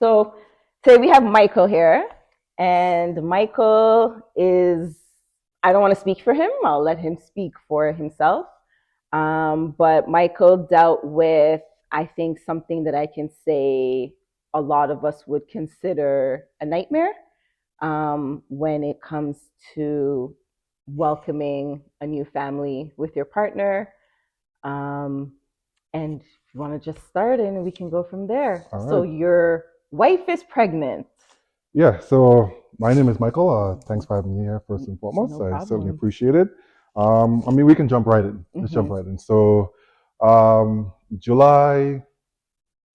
So today we have Michael here, and Michael is, I don't want to speak for him, I'll let him speak for himself. But Michael dealt with, I think, something that I can say a lot of us would consider a nightmare when it comes to welcoming a new family with your partner. Um, and if you want to just start and we can go from there. All So right. your wife is pregnant. Yeah, so my name is Michael. Thanks for having me here, first and foremost. No I certainly problem. appreciate it. We can jump right in. Let's jump Mm-hmm. right in. So, July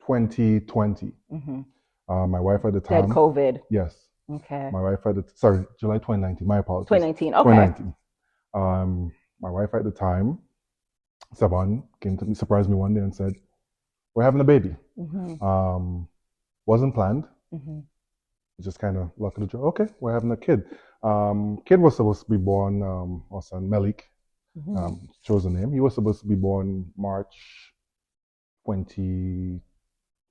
2020, Mm-hmm. my wife at the She had time, COVID. yes, Okay. my wife at the, sorry, July 2019, my apologies, 2019. Okay. 2019. My wife at the time, Saban, came to me, surprised me one day and said, we're having a baby. Mm-hmm. Um, wasn't planned. Mm-hmm. Just kind of luck of the draw. Okay, we're having a kid. Kid was supposed to be born, our son Melik, Mm-hmm. chose the name. He was supposed to be born 20,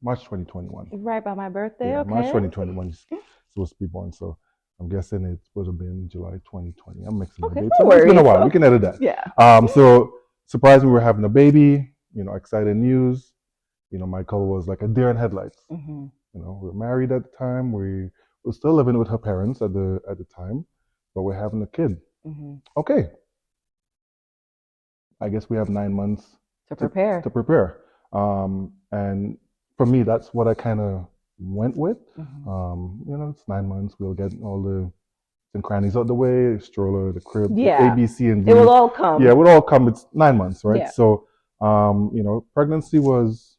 March 2021. Right by my birthday. Yeah, March Okay. 2021 he's supposed to be born. So I'm guessing it would have been July 2020. I'm mixing my Okay. dates No up. It's been a worries. while. We So can edit that. yeah. So surprised we were having a baby. Exciting news. Michael was like a deer in headlights. Mm-hmm. We were married at the time. We were still living with her parents at the time, but we're having a kid. Mm-hmm. Okay, I guess we have 9 months To to prepare. to prepare. And for me, that's what I kind of went with. Mm-hmm. It's 9 months. We'll get all the crannies out the way, stroller, the crib, the A, Yeah. B, C, and It will D. all Yeah, it come. would all come. It's 9 months, right? Yeah. So, pregnancy was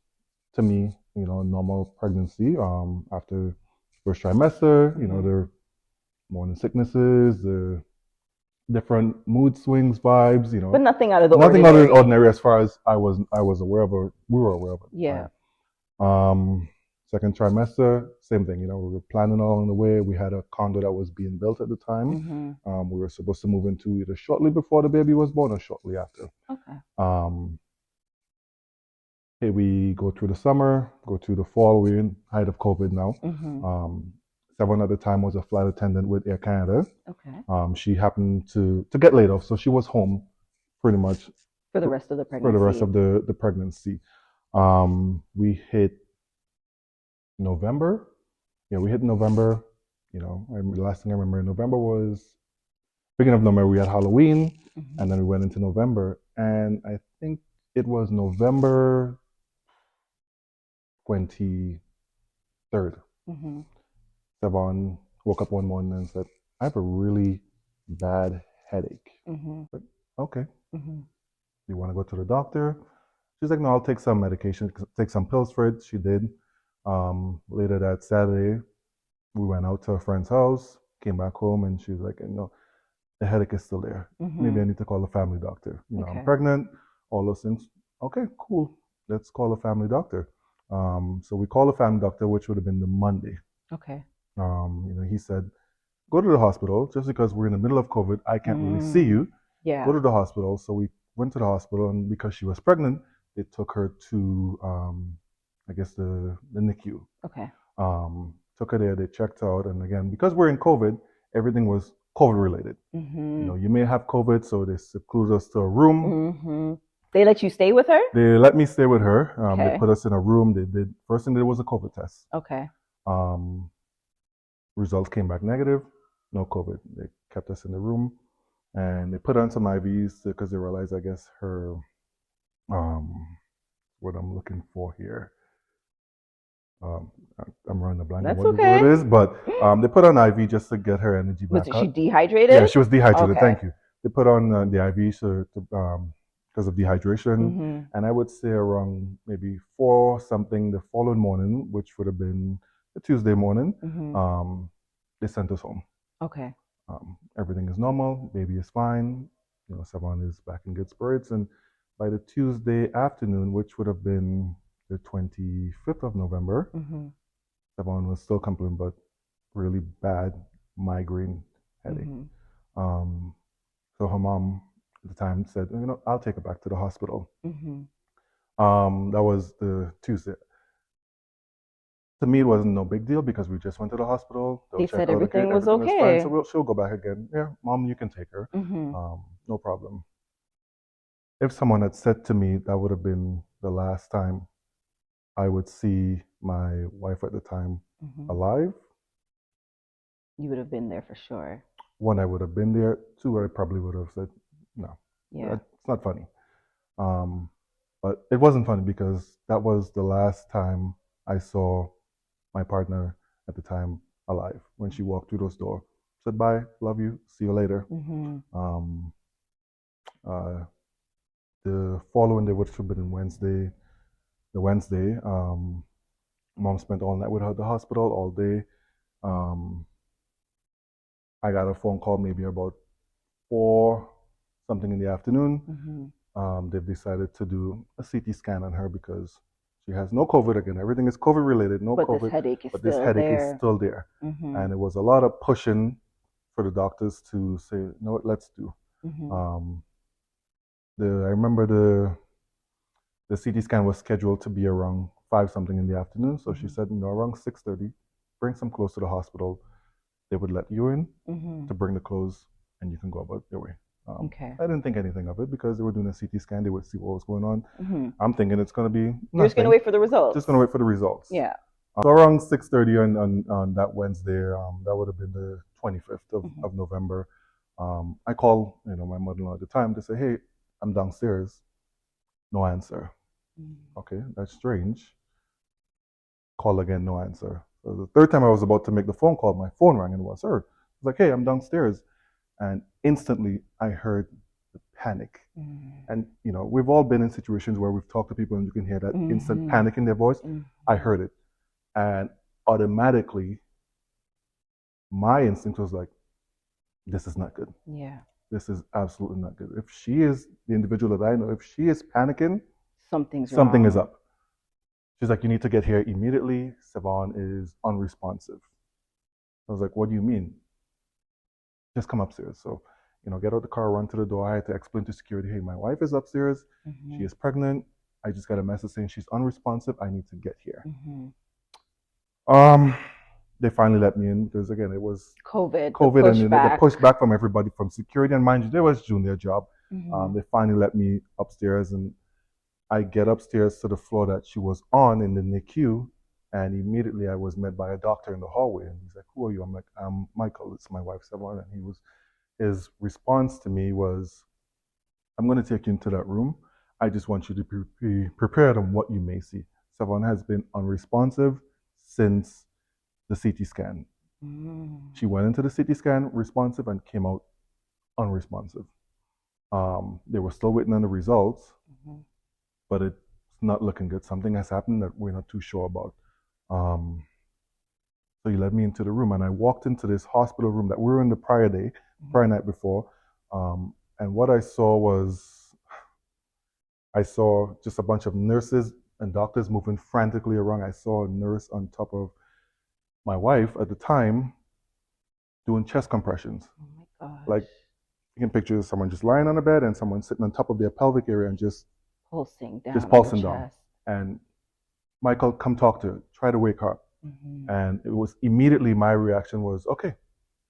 to me, a normal pregnancy. After first trimester, Mm-hmm. the morning sicknesses, the different mood swings, vibes, But nothing out of the nothing other than ordinary. ordinary as far as I was aware of, or we were aware of at the Yeah. time. Second trimester, same thing. We were planning along the way. We had a condo that was being built at the time. Mm-hmm. We were supposed to move into either shortly before the baby was born or shortly after. Okay. Um, Hey, we go through the summer, go through the fall. We're in height of COVID now. Mm-hmm. Seven at the time was a flight attendant with Air Canada. Okay. She happened to get laid off, so she was home pretty much For the rest of the for the rest pregnancy. of the pregnancy. We hit November. Yeah, we hit November. The last thing I remember in November was beginning of November. We had Halloween, Mm-hmm. and then we went into November, and I think it was November 23rd. Mm-hmm. Savon woke up one morning and said, I have a really bad headache. Mm-hmm. But okay, Mm-hmm. you want to go to the doctor? She's like, no, I'll take some medication, take some pills for it. She did. Later that Saturday, we went out to a friend's house, came back home, and she was like, no, the headache is still there. Mm-hmm. Maybe I need to call a family doctor. I'm Okay. pregnant, all those things. Okay, cool. Let's call a family doctor. So we called a family doctor, which would have been the Monday. Okay. He said, go to the hospital. Just because we're in the middle of COVID, I can't really see Mm. you. Go Yeah. to the hospital. So we went to the hospital, and because she was pregnant, they took her to, I guess, the NICU. Okay. Took her there, they checked out. And again, because we're in COVID, everything was COVID related. Mm-hmm. You may have COVID, so they secluded us to a room. Mm-hmm. They let you stay with her? They let me stay with her. They Okay. put us in a room. They did, first thing they did was a COVID test. Okay. Um, Results came back negative, no COVID. They kept us in the room, and they put on some IVs because they realized, I guess, her, what I'm looking for here. Um, I'm running a blank on That's what the word okay. is, but they put on IV just to get her energy Was back she up. Yeah, dehydrated? she was dehydrated. Okay. Thank you. They put on the IV because of dehydration, Mm-hmm. and I would say around maybe 4 something the following morning, which would have been a Tuesday morning. Mm-hmm. They sent us home. Okay. Everything is normal. Baby is fine. Savan is back in good spirits, and by the Tuesday afternoon, which would have been the 25th of November, Mm-hmm. Savan was still complaining about really bad migraine headache. Mm-hmm. Um, so her mom at the time said, I'll take her back to the hospital. Mm-hmm. That was the Tuesday. To me, it wasn't no big deal because we just went to the hospital. They'll They check said out again. everything was Everything is fine. So okay. she'll go back again. Yeah, mom, you can take her. Mm-hmm. No problem. If someone had said to me that would have been the last time I would see my wife at the time Mm-hmm. alive, You would have been there for sure. one, I would have been there. Two, I probably would have said, no, Yeah. it's not funny. Um, but it wasn't funny because that was the last time I saw my partner at the time alive. When she walked through those doors, said bye, love you, see you later. Mm-hmm. Um, uh, the following day, which would have been the Wednesday, mom spent all night with her at the hospital all day. Um, I got a phone call maybe about 4 something in the afternoon. Mm-hmm. They've decided to do a CT scan on her because she has no COVID again. Everything is COVID related, no But COVID, this headache is but this still headache is there. still there. Mm-hmm. And it was a lot of pushing for the doctors to say, you know what, let's do. Mm-hmm. I remember the CT scan was scheduled to be around 5 something in the afternoon. So she said, around 6:30, bring some clothes to the hospital. They would let you in to bring the clothes and you can go about your way. Okay. I didn't think anything of it because they were doing a CT scan. They would see what was going on. I'm thinking it's going to be nothing. You're just going to wait for the results. Just going to wait for the results. Yeah. So around 6:30 on that Wednesday, that would have been the 25th of November. I called, my mother-in-law at the time to say, hey, I'm downstairs. No answer. Okay, that's strange. Call again, no answer. So the third time I was about to make the phone call, my phone rang and it was her. I was like, hey, I'm downstairs. And instantly I heard the panic. And, we've all been in situations where we've talked to people and you can hear that instant panic in their voice. I heard it. And automatically, my instinct was like, this is not good. Yeah. This is absolutely not good. If she is the individual that I know, if she is panicking, something is up. She's like, you need to get here immediately. Savon is unresponsive. I was like, what do you mean? Just come upstairs. So, get out the car, run to the door. I had to explain to security, hey, my wife is upstairs. She is pregnant. I just got a message saying she's unresponsive. I need to get here. They finally let me in because, again, it was COVID and the pushback from everybody, from security. And mind you, there was June, their job. They finally let me upstairs, and I get upstairs to the floor that she was on in the NICU, and immediately I was met by a doctor in the hallway, and he's like, who are you? I'm like, I'm Michael, it's my wife, Savon. And his response to me was, I'm going to take you into that room. I just want you to be prepared on what you may see. Savon has been unresponsive since the CT scan. She went into the CT scan responsive and came out unresponsive. They were still waiting on the results, but it's not looking good. Something has happened that we're not too sure about. So he led me into the room, and I walked into this hospital room that we were in the prior night before. And what I saw just a bunch of nurses and doctors moving frantically around. I saw a nurse on top of my wife at the time doing chest compressions. Oh my gosh. Like, you can picture someone just lying on a bed and someone sitting on top of their pelvic area and just pulsing down. Just pulsing down. And Michael, come talk to her. Try to wake her up. And it was immediately my reaction was, okay.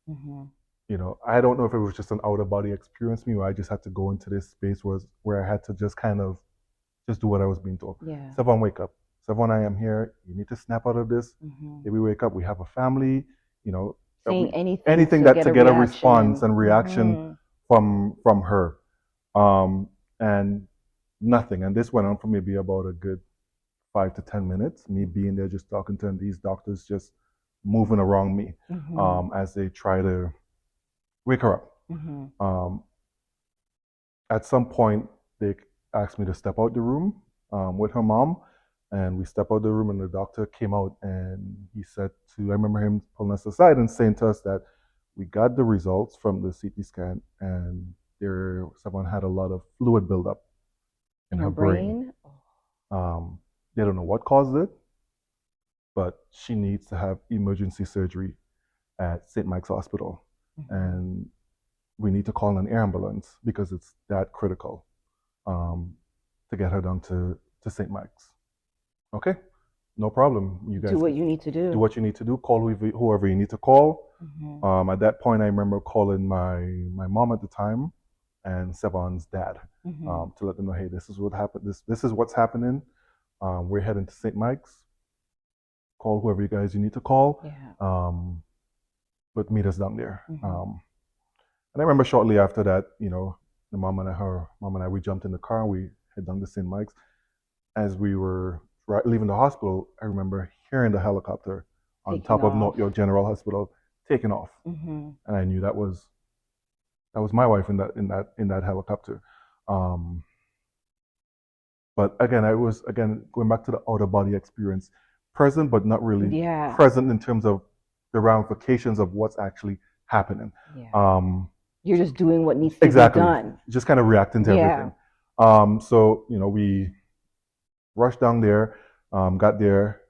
I don't know if it was just an out of body experience me, or I just had to go into this space where I had to just kind of just do what I was being told. Yeah. Savon, wake up. Savon, I am here. You need to snap out of this. If we wake up, we have a family, saying anything to get a response and reaction from her. And nothing. And this went on for maybe about a good 5 to 10 minutes, me being there just talking to these doctors just moving around me as they try to wake her up. At some point, they asked me to step out the room with her mom, and we stepped out the room, and the doctor came out, and he said I remember him pulling us aside and saying to us that we got the results from the CT scan, and someone had a lot of fluid buildup in her brain. They don't know what caused it, but she needs to have emergency surgery at St. Mike's Hospital. And we need to call an ambulance because it's that critical to get her down to St. Mike's. Okay? no problem. You guys Do what you need to do do. what you need to do. Call whoever you need to call. Hmm. At that point, I remember calling my mom at the time and Sevon's dad Hmm. to let them know, hey, this is what happened. This is what's happening. We're heading to St. Mike's. Call whoever you need to call. Yeah. But meet us down there. Hmm. And I remember shortly after that, the mom and I, we jumped in the car. We head down to St. Mike's. As we were leaving the hospital, I remember hearing the helicopter on Taking top of off. North York General Hospital taking off, Hmm. and I knew that was my wife in that helicopter. Um, but again, I was going back to the outer body experience, present but not really Yeah. present in terms of the ramifications of what's actually happening. Yeah. Um, You're just doing what needs to exactly, be done. just kind of reacting to Yeah. everything. So we rushed down there, got there.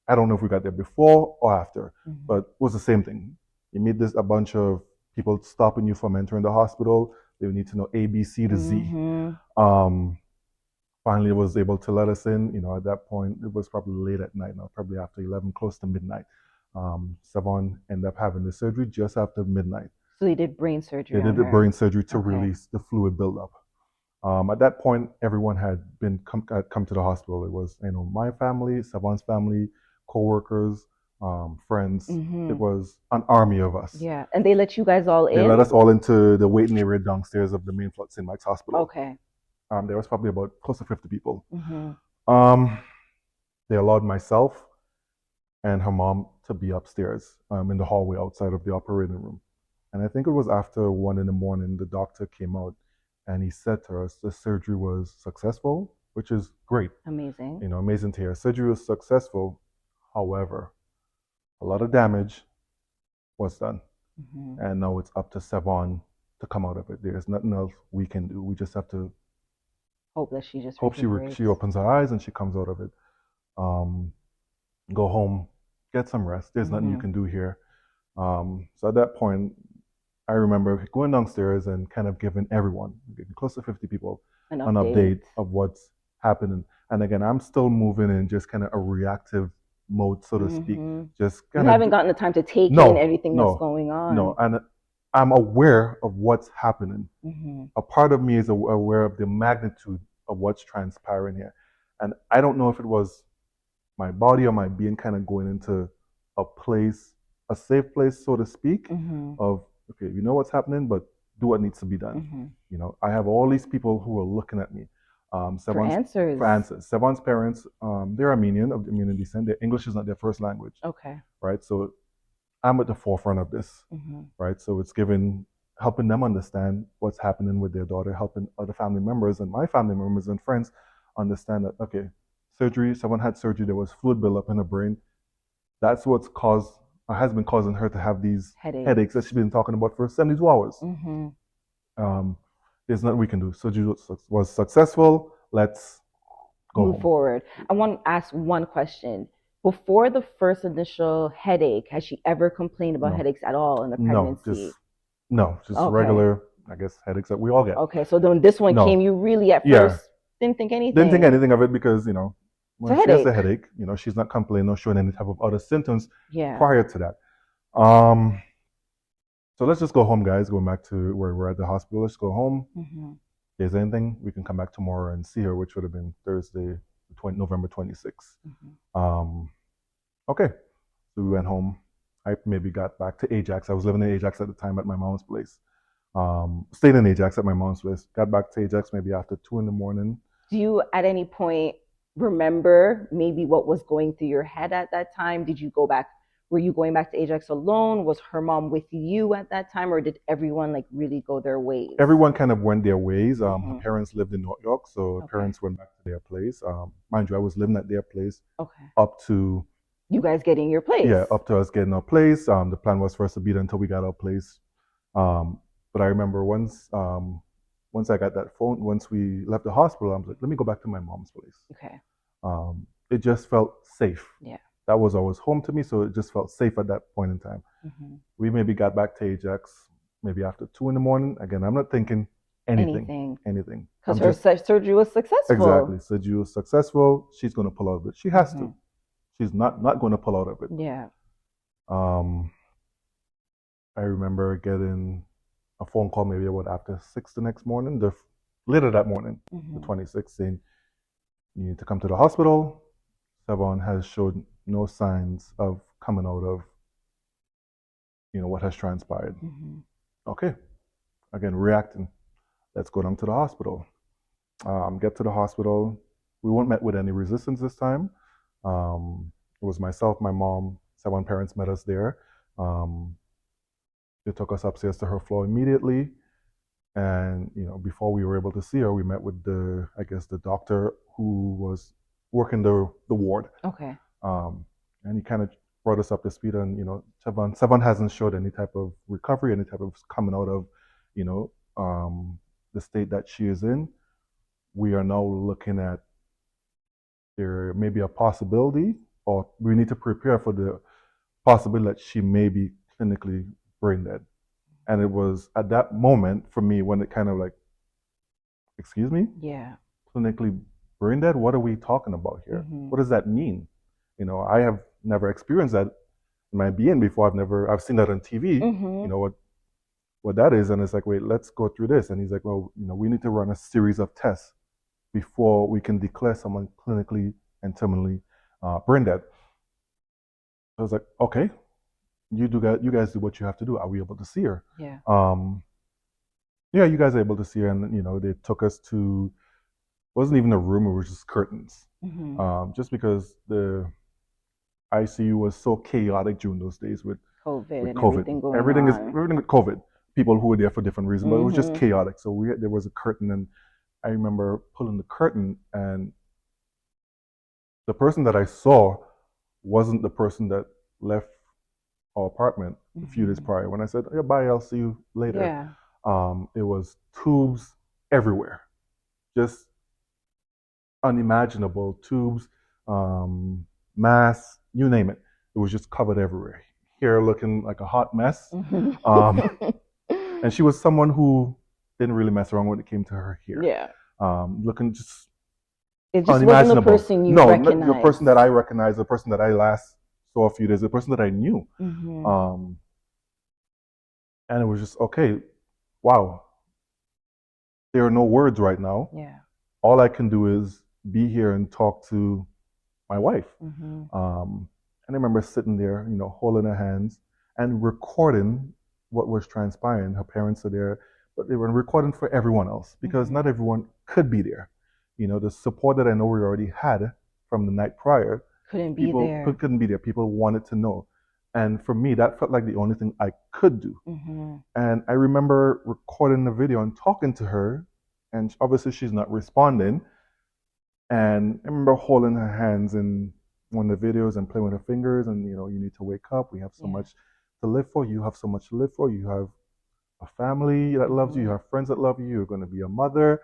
I don't know if we got there before or after, but it was the same thing. You meet a bunch of people stopping you from entering the hospital. They need to know A, B, C to Z. Hmm. Finally was able to let us in. At that point, it was probably late at night now, probably after 11, close to midnight. Sevon ended up having the surgery just after midnight. So they did brain surgery. They did on the her. brain surgery to Okay. release the fluid buildup. At that point, everyone had come to the hospital. It was my family, Sevon's family, co-workers, friends. Hmm. It was an army of us. Yeah. And they let you guys all They in? let us all into the waiting area downstairs of the main floor at St. Mike's Hospital. Okay. There was probably about close to 50 people. Hmm. They allowed myself and her mom to be upstairs in the hallway outside of the operating room. And I think it was after 1 a.m, the doctor came out and he said to us the surgery was successful, which is great. Amazing. Amazing to hear. Surgery was successful. However, a lot of damage was done. Hmm. And now it's up to Sevon to come out of it. There's nothing else we can do. We just have to Hope that she just hope she opens her eyes and she comes out of it. Go home, get some rest. There's nothing you can do here. So at that point, I remember going downstairs and kind of giving everyone, close to 50 people, an update of what's happening. And again, I'm still moving in just kind of a reactive mode, so to speak. Just You kind of haven't gotten the time to take in everything that's going on. No, and I'm aware of what's happening. A part of me is aware of the magnitude of what's transpiring here. And I don't know if it was my body or my being kind of going into a place, a safe place, so to speak, of, okay, you know what's happening, but do what needs to be done. I have all these people who are looking at me. For answers. Sevon's parents, they're Armenian, of Armenian descent. Their English is not their first language. Okay. Right? So I'm at the forefront of this. Right? So it's helping them understand what's happening with their daughter, helping other family members and my family members and friends understand that, okay, someone had surgery, there was fluid buildup in her brain. That's what's has been causing her to have these headaches that she's been talking about for 72 hours. There's nothing we can do. Surgery was successful. Let's move forward. I want to ask one question. Before the first initial headache, has she ever complained about headaches at all in the pregnancy? Just regular, I guess, headaches that we all get. Okay, so then this one came, you really at first didn't think anything? Didn't think anything of it because, when she has a headache, she's not complaining or showing any type of other symptoms prior to that. So let's just go home, guys. Going back to where we're at the hospital. Let's go home. If there's anything, we can come back tomorrow and see her, which would have been Thursday, November 26th. Okay. So we went home. I maybe got back to Ajax. I was living in Ajax at the time at my mom's place. Stayed in Ajax at my mom's place. Got back to Ajax maybe after 2 a.m. Do you at any point remember maybe what was going through your head at that time? Did you go back? Were you going back to Ajax alone? Was her mom with you at that time, or did everyone really go their ways? Everyone kind of went their ways. Her parents lived in North York, so her parents went back to their place. Mind you, I was living at their place up to you guys getting your place. Yeah, up to us getting our place. The plan was for us to be there until we got our place. But I remember once I got that phone, once we left the hospital, I was like, let me go back to my mom's place. Okay. It just felt safe. Yeah. That was always home to me, so it just felt safe at that point in time. We maybe got back to Ajax maybe after 2 a.m. Again, I'm not thinking anything. Because her surgery was successful. Exactly. Surgery was successful. She's going to pull out of it. She has to. she's not going to pull out of it. Yeah. Um, I remember getting a phone call maybe about after 6 the next morning, later that morning, the 26th, saying you need to come to the hospital. Sevon has showed no signs of coming out of, what has transpired. Okay, again, reacting. Let's go down to the hospital. Get to the hospital. We weren't met with any resistance this time. It was myself, my mom, Sevon parents met us there. They took us upstairs to her floor immediately. And, before we were able to see her, we met with the doctor who was working the ward. Okay. And he kind of brought us up to speed on, Sevon hasn't showed any type of recovery, any type of coming out of, the state that she is in. We are now looking at there may be a possibility, or we need to prepare for the possibility that she may be clinically brain dead. And it was at that moment for me when it kind of like, excuse me? Yeah. Clinically brain dead? What are we talking about here? What does that mean? I have never experienced that in my being before. I've seen that on TV. What that is. And it's like, wait, let's go through this. And he's like, well, we need to run a series of tests before we can declare someone clinically and terminally brain dead. I was like, okay, you guys do what you have to do. Are we able to see her? Yeah. Yeah, you guys are able to see her, and they took us to. It wasn't even a room; it was just curtains. Just because the ICU was so chaotic during those days with COVID. Everything with COVID. People who were there for different reasons, but it was just chaotic. So there was a curtain, and I remember pulling the curtain, and the person that I saw wasn't the person that left our apartment a few days prior. When I said, yeah, bye, I'll see you later. Yeah. It was tubes everywhere, just unimaginable tubes, mass, you name it. It was just covered everywhere. Hair looking like a hot mess. And she was someone who didn't really mess around when it came to her hair. Yeah. Looking just it just wasn't the person you recognized. No, the person that I recognized, the person that I last saw a few days, the person that I knew. And it was just, okay, wow. There are no words right now. Yeah. All I can do is be here and talk to my wife. And I remember sitting there, holding her hands and recording what was transpiring. Her parents are there, but they were recording for everyone else because not everyone could be there. The support that I know we already had from the night prior couldn't be there. Couldn't be there. People wanted to know. And for me, that felt like the only thing I could do. And I remember recording the video and talking to her, and obviously she's not responding. And I remember holding her hands in one of the videos and playing with her fingers, and you need to wake up. We have so much to live for. You have so much to live for. You have a family that loves you. You have friends that love you. You're going to be a mother.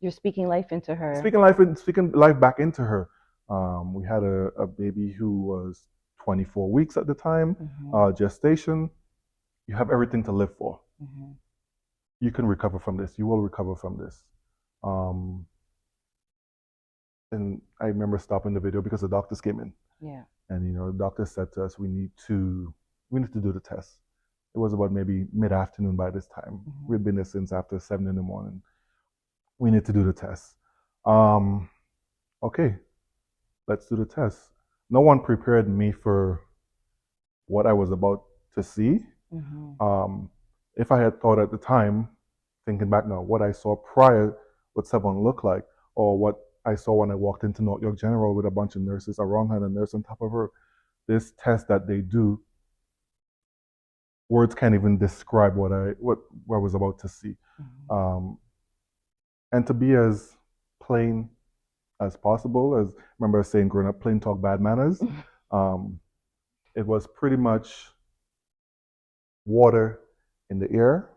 You're speaking life into her. Speaking life back into her. We had a baby who was 24 weeks at the time, gestation. You have everything to live for. You can recover from this. You will recover from this. And I remember stopping the video because the doctors came in. Yeah. And the doctor said to us, we need to do the test. It was about maybe mid-afternoon by this time. We'd been there since after 7 in the morning. We need to do the test. Okay, let's do the test. No one prepared me for what I was about to see. If I had thought at the time, thinking back now, what I saw prior, what Sevon looked like, or what I saw when I walked into North York General with a bunch of nurses around her and a nurse on top of her, this test that they do, words can't even describe what I was about to see. And to be as plain as possible, as I remember saying growing up, plain talk, bad manners. It was pretty much water in the ear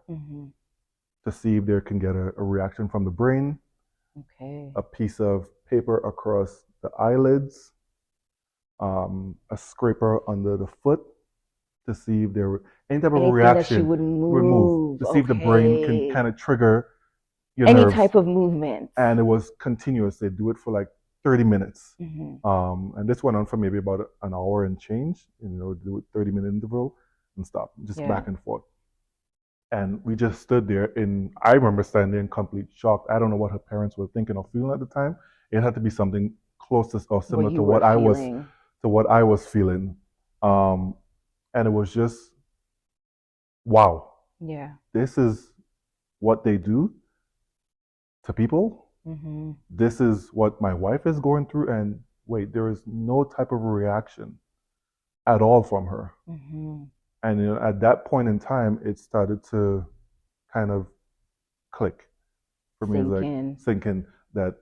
to see if there can get a reaction from the brain. Okay. A piece of paper across the eyelids, a scraper under the foot to see if there were any type of reaction that she would move. To see if the brain can kind of trigger your any nerves. Type of movement. And it was continuous. They do it for like 30 minutes. Mhm. And this went on for maybe about an hour and change, do a 30-minute interval and stop, just Yeah. back and forth. And we just stood there I remember standing there in complete shock. I don't know what her parents were thinking or feeling at the time. It had to be something close to or What similar to you were feeling. what I was feeling. And it was just, wow, Yeah. this is what they do to people. Mhm. This is what my wife is going through. And wait, there is no type of reaction at all from her. Mhm. And at that point in time, it started to kind of click for me. It's Sink like in. thinking that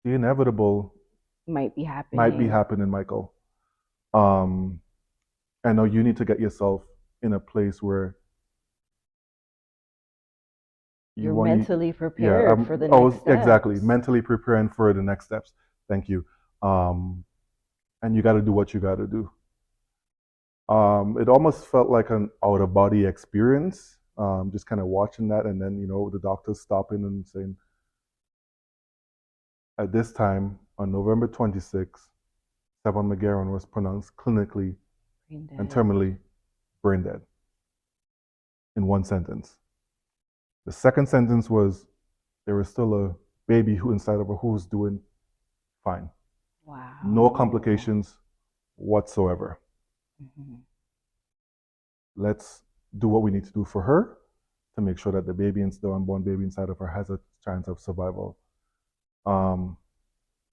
the inevitable Might be might be happening. happening, Michael. Um, I know you need to get yourself in a place where You're want mentally yeah, prepared for the I next was exactly steps. mentally preparing for the next steps. Thank you. Um, and you got to do what you got to do. It almost felt like an out of body experience. Just kind of watching that, and then the doctors stopping and saying, at this time on November 26th, Savon McGarren was pronounced clinically Brain and dead. terminally brain dead in one sentence. The second sentence was there was still a baby who inside of her who was doing fine. Wow. No complications whatsoever. Mhm. Let's do what we need to do for her to make sure that the unborn baby inside of her has a chance of survival.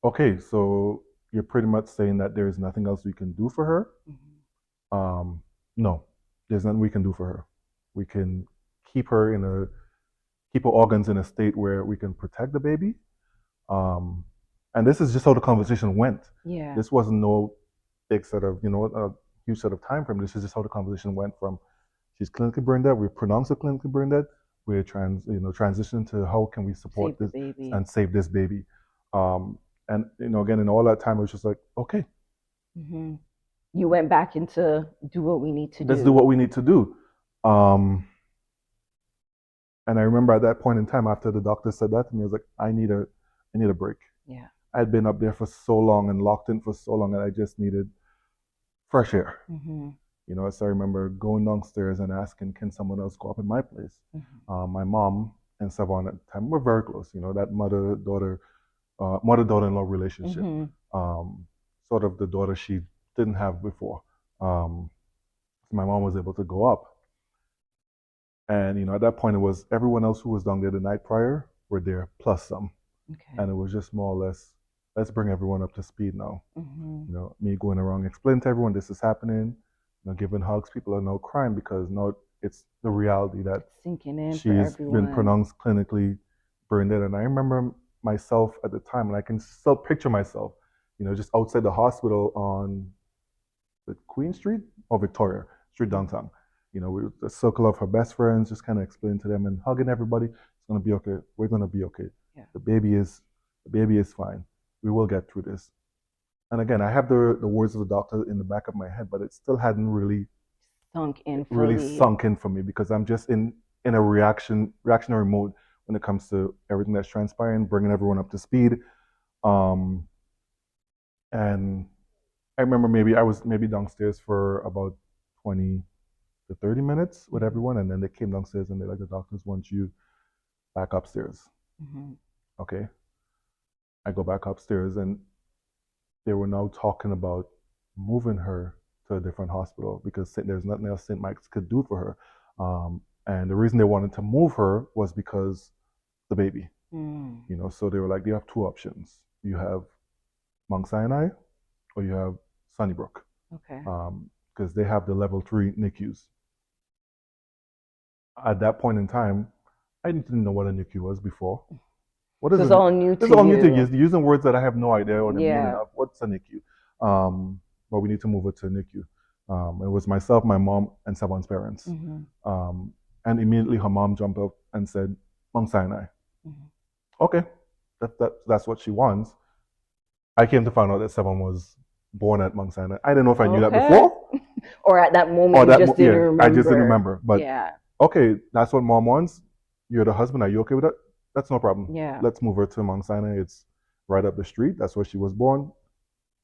Okay, so you're pretty much saying that there is nothing else we can do for her? Mhm. No, there's nothing we can do for her. We can keep her keep her organs in a state where we can protect the baby. And this is just how the conversation went. Yeah. This wasn't no big set of, a huge set of time frame. This is just how the conversation went from she's clinically brain dead, we pronounce her clinically brain dead, we're transitioning to how can we support Save the this baby. and save this baby. And again, in all that time, it was just like, okay, Mhm. You went back into do what we need to let's do. do what we need to do. And I remember at that point in time, after the doctor said that to me, I was like, I need a break. Yeah. I'd been up there for so long and locked in for so long that I just needed fresh air. Mm-hmm. So I remember going downstairs and asking, can someone else go up in my place? Mm-hmm. My mom and Savon at the time were very close. That mother-daughter-in-law relationship. Mm-hmm. Sort of the daughter she didn't have before. My mom was able to go up. And, at that point, it was everyone else who was down there the night prior were there, plus some. Okay. And it was just more or less, let's bring everyone up to speed now. Mm-hmm. Me going around, explaining to everyone this is happening, giving hugs. People are now crying because now it's the reality that sinking in she's been pronounced clinically brain dead. And I remember myself at the time, and I can still picture myself, just outside the hospital on the Queen Street or Victoria Street downtown. With the circle of her best friends, just kind of explaining to them and hugging everybody. It's gonna be okay. We're gonna be okay. Yeah. The baby is fine. We will get through this. And again, I have the words of the doctor in the back of my head, but it still hadn't really sunk in for me because I'm just in a reactionary mode when it comes to everything that's transpiring, bringing everyone up to speed. And I remember I was downstairs for about 20 to 30 minutes with everyone, and then they came downstairs and they're like, the doctors want you back upstairs. Mm-hmm. Okay. I go back upstairs and they were now talking about moving her to a different hospital because there's nothing else St. Mike's could do for her. And the reason they wanted to move her was because the baby. So they were like, you have two options. You have Mount Sinai or you have Sunnybrook. Okay. Because they have the level 3 NICUs. At that point in time, I didn't know what a NICU was before. What is it? It's all new to you. It's all new to you. Using words that I have no idea or the Yeah. meaning of. What's a NICU? But we need to move her to a NICU. It was myself, my mom, and Savon's parents. Mm-hmm. And immediately her mom jumped up and said, Mount Sinai. Mm-hmm. Okay, that's what she wants. I came to find out that Savon was born at Mount Sinai. I didn't know if I knew that before. Or at that moment, you just didn't remember. I just didn't remember. But yeah. Okay, that's what mom wants. You're the husband. Are you okay with that? That's no problem. Yeah. Let's move her to Mount Sinai. It's right up the street. That's where she was born.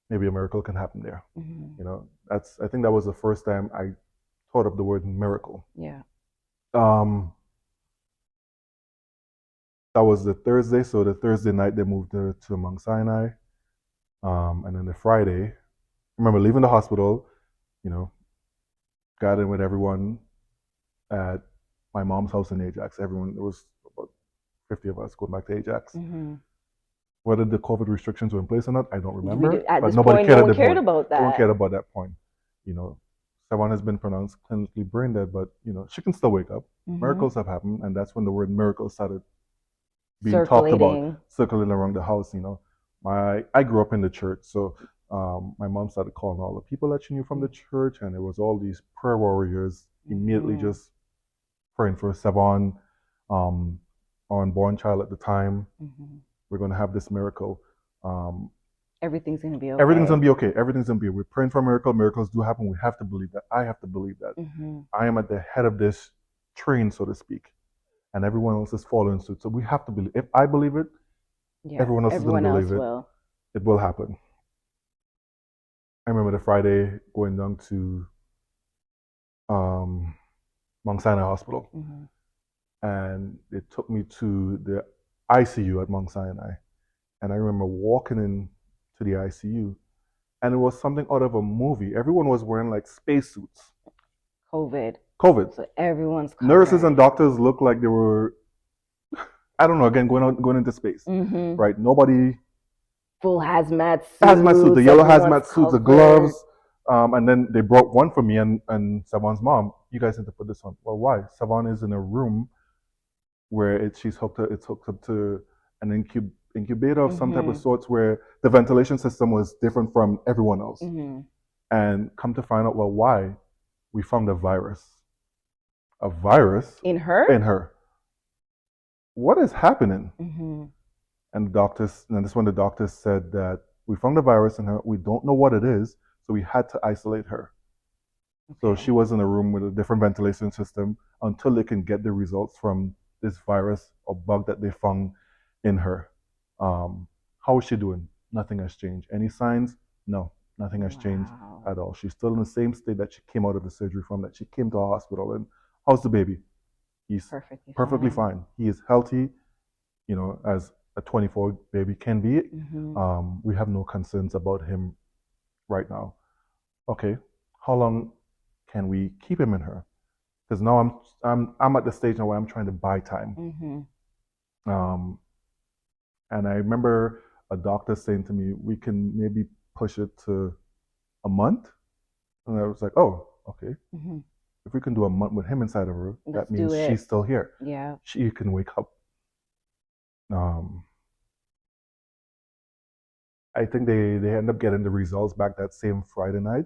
Maybe a miracle can happen there. Mm-hmm. You know, I think that was the first time I thought of the word miracle. Yeah. Um, that was the Thursday. So the Thursday night they moved her to Mount Sinai. And then the Friday, I remember leaving the hospital, you know, got in with everyone at my mom's house in Ajax. Everyone, there was about 50 of us going back to Ajax. Mm-hmm. Whether the COVID restrictions were in place or not, I don't remember. At But this nobody point, cared no at one the cared point. about No one that. cared about that point. You know, Savon has been pronounced clinically brain dead, but you know, she can still wake up. Mm-hmm. Miracles have happened, and that's when the word miracle started being talked about, circulating around the house. You know, I grew up in the church, so my mom started calling all the people that she knew from the church, and there was all these prayer warriors immediately just praying for Savon, our unborn child at the time. We're going to have this miracle. Everything's going to be okay. Everything's going to be okay. Everything's going to be. We're praying for a miracle. Miracles do happen. We have to believe that. I have to believe that. I am at the head of this train, so to speak, and everyone else is following suit. So we have to believe. If I believe it, everyone else is going to believe it. It will happen. I remember the Friday going down to Mount Sinai Hospital, and they took me to the ICU at Mount Sinai, and I remember walking in to the ICU, and it was something out of a movie. Everyone was wearing like spacesuits. COVID. So everyone's covered. Nurses and doctors looked like they were, I don't know, again going into space, right? Nobody. Full hazmat suits. The yellow hazmat suits, the gloves, and then they brought one for me and Savon's mom. You guys need to put this on. Well, why? Savon is in a room where it's hooked up to an incubator of some type of sorts, where the ventilation system was different from everyone else. And come to find out, well, why? We found a virus. A virus in her. What is happening? And the doctors, and this one, the doctors said that we found a virus in her. We don't know what it is, so we had to isolate her. So she was in a room with a different ventilation system until they can get the results from this virus or bug that they found in her. How is she doing? Nothing has changed. Any signs? No, nothing has changed at all. She's still in the same state that she came out of the surgery from, that she came to a hospital in. How's the baby? He's perfectly fine. He is healthy, you know, as a 24 baby can be. We have no concerns about him right now. Okay, how long can we keep him in her? Because now I'm at the stage now where I'm trying to buy time. And I remember a doctor saying to me, we can maybe push it to a month. And I was like, oh, okay. If we can do a month with him inside of her, that means she's still here. Yeah. She can wake up. I think they end up getting the results back that same Friday night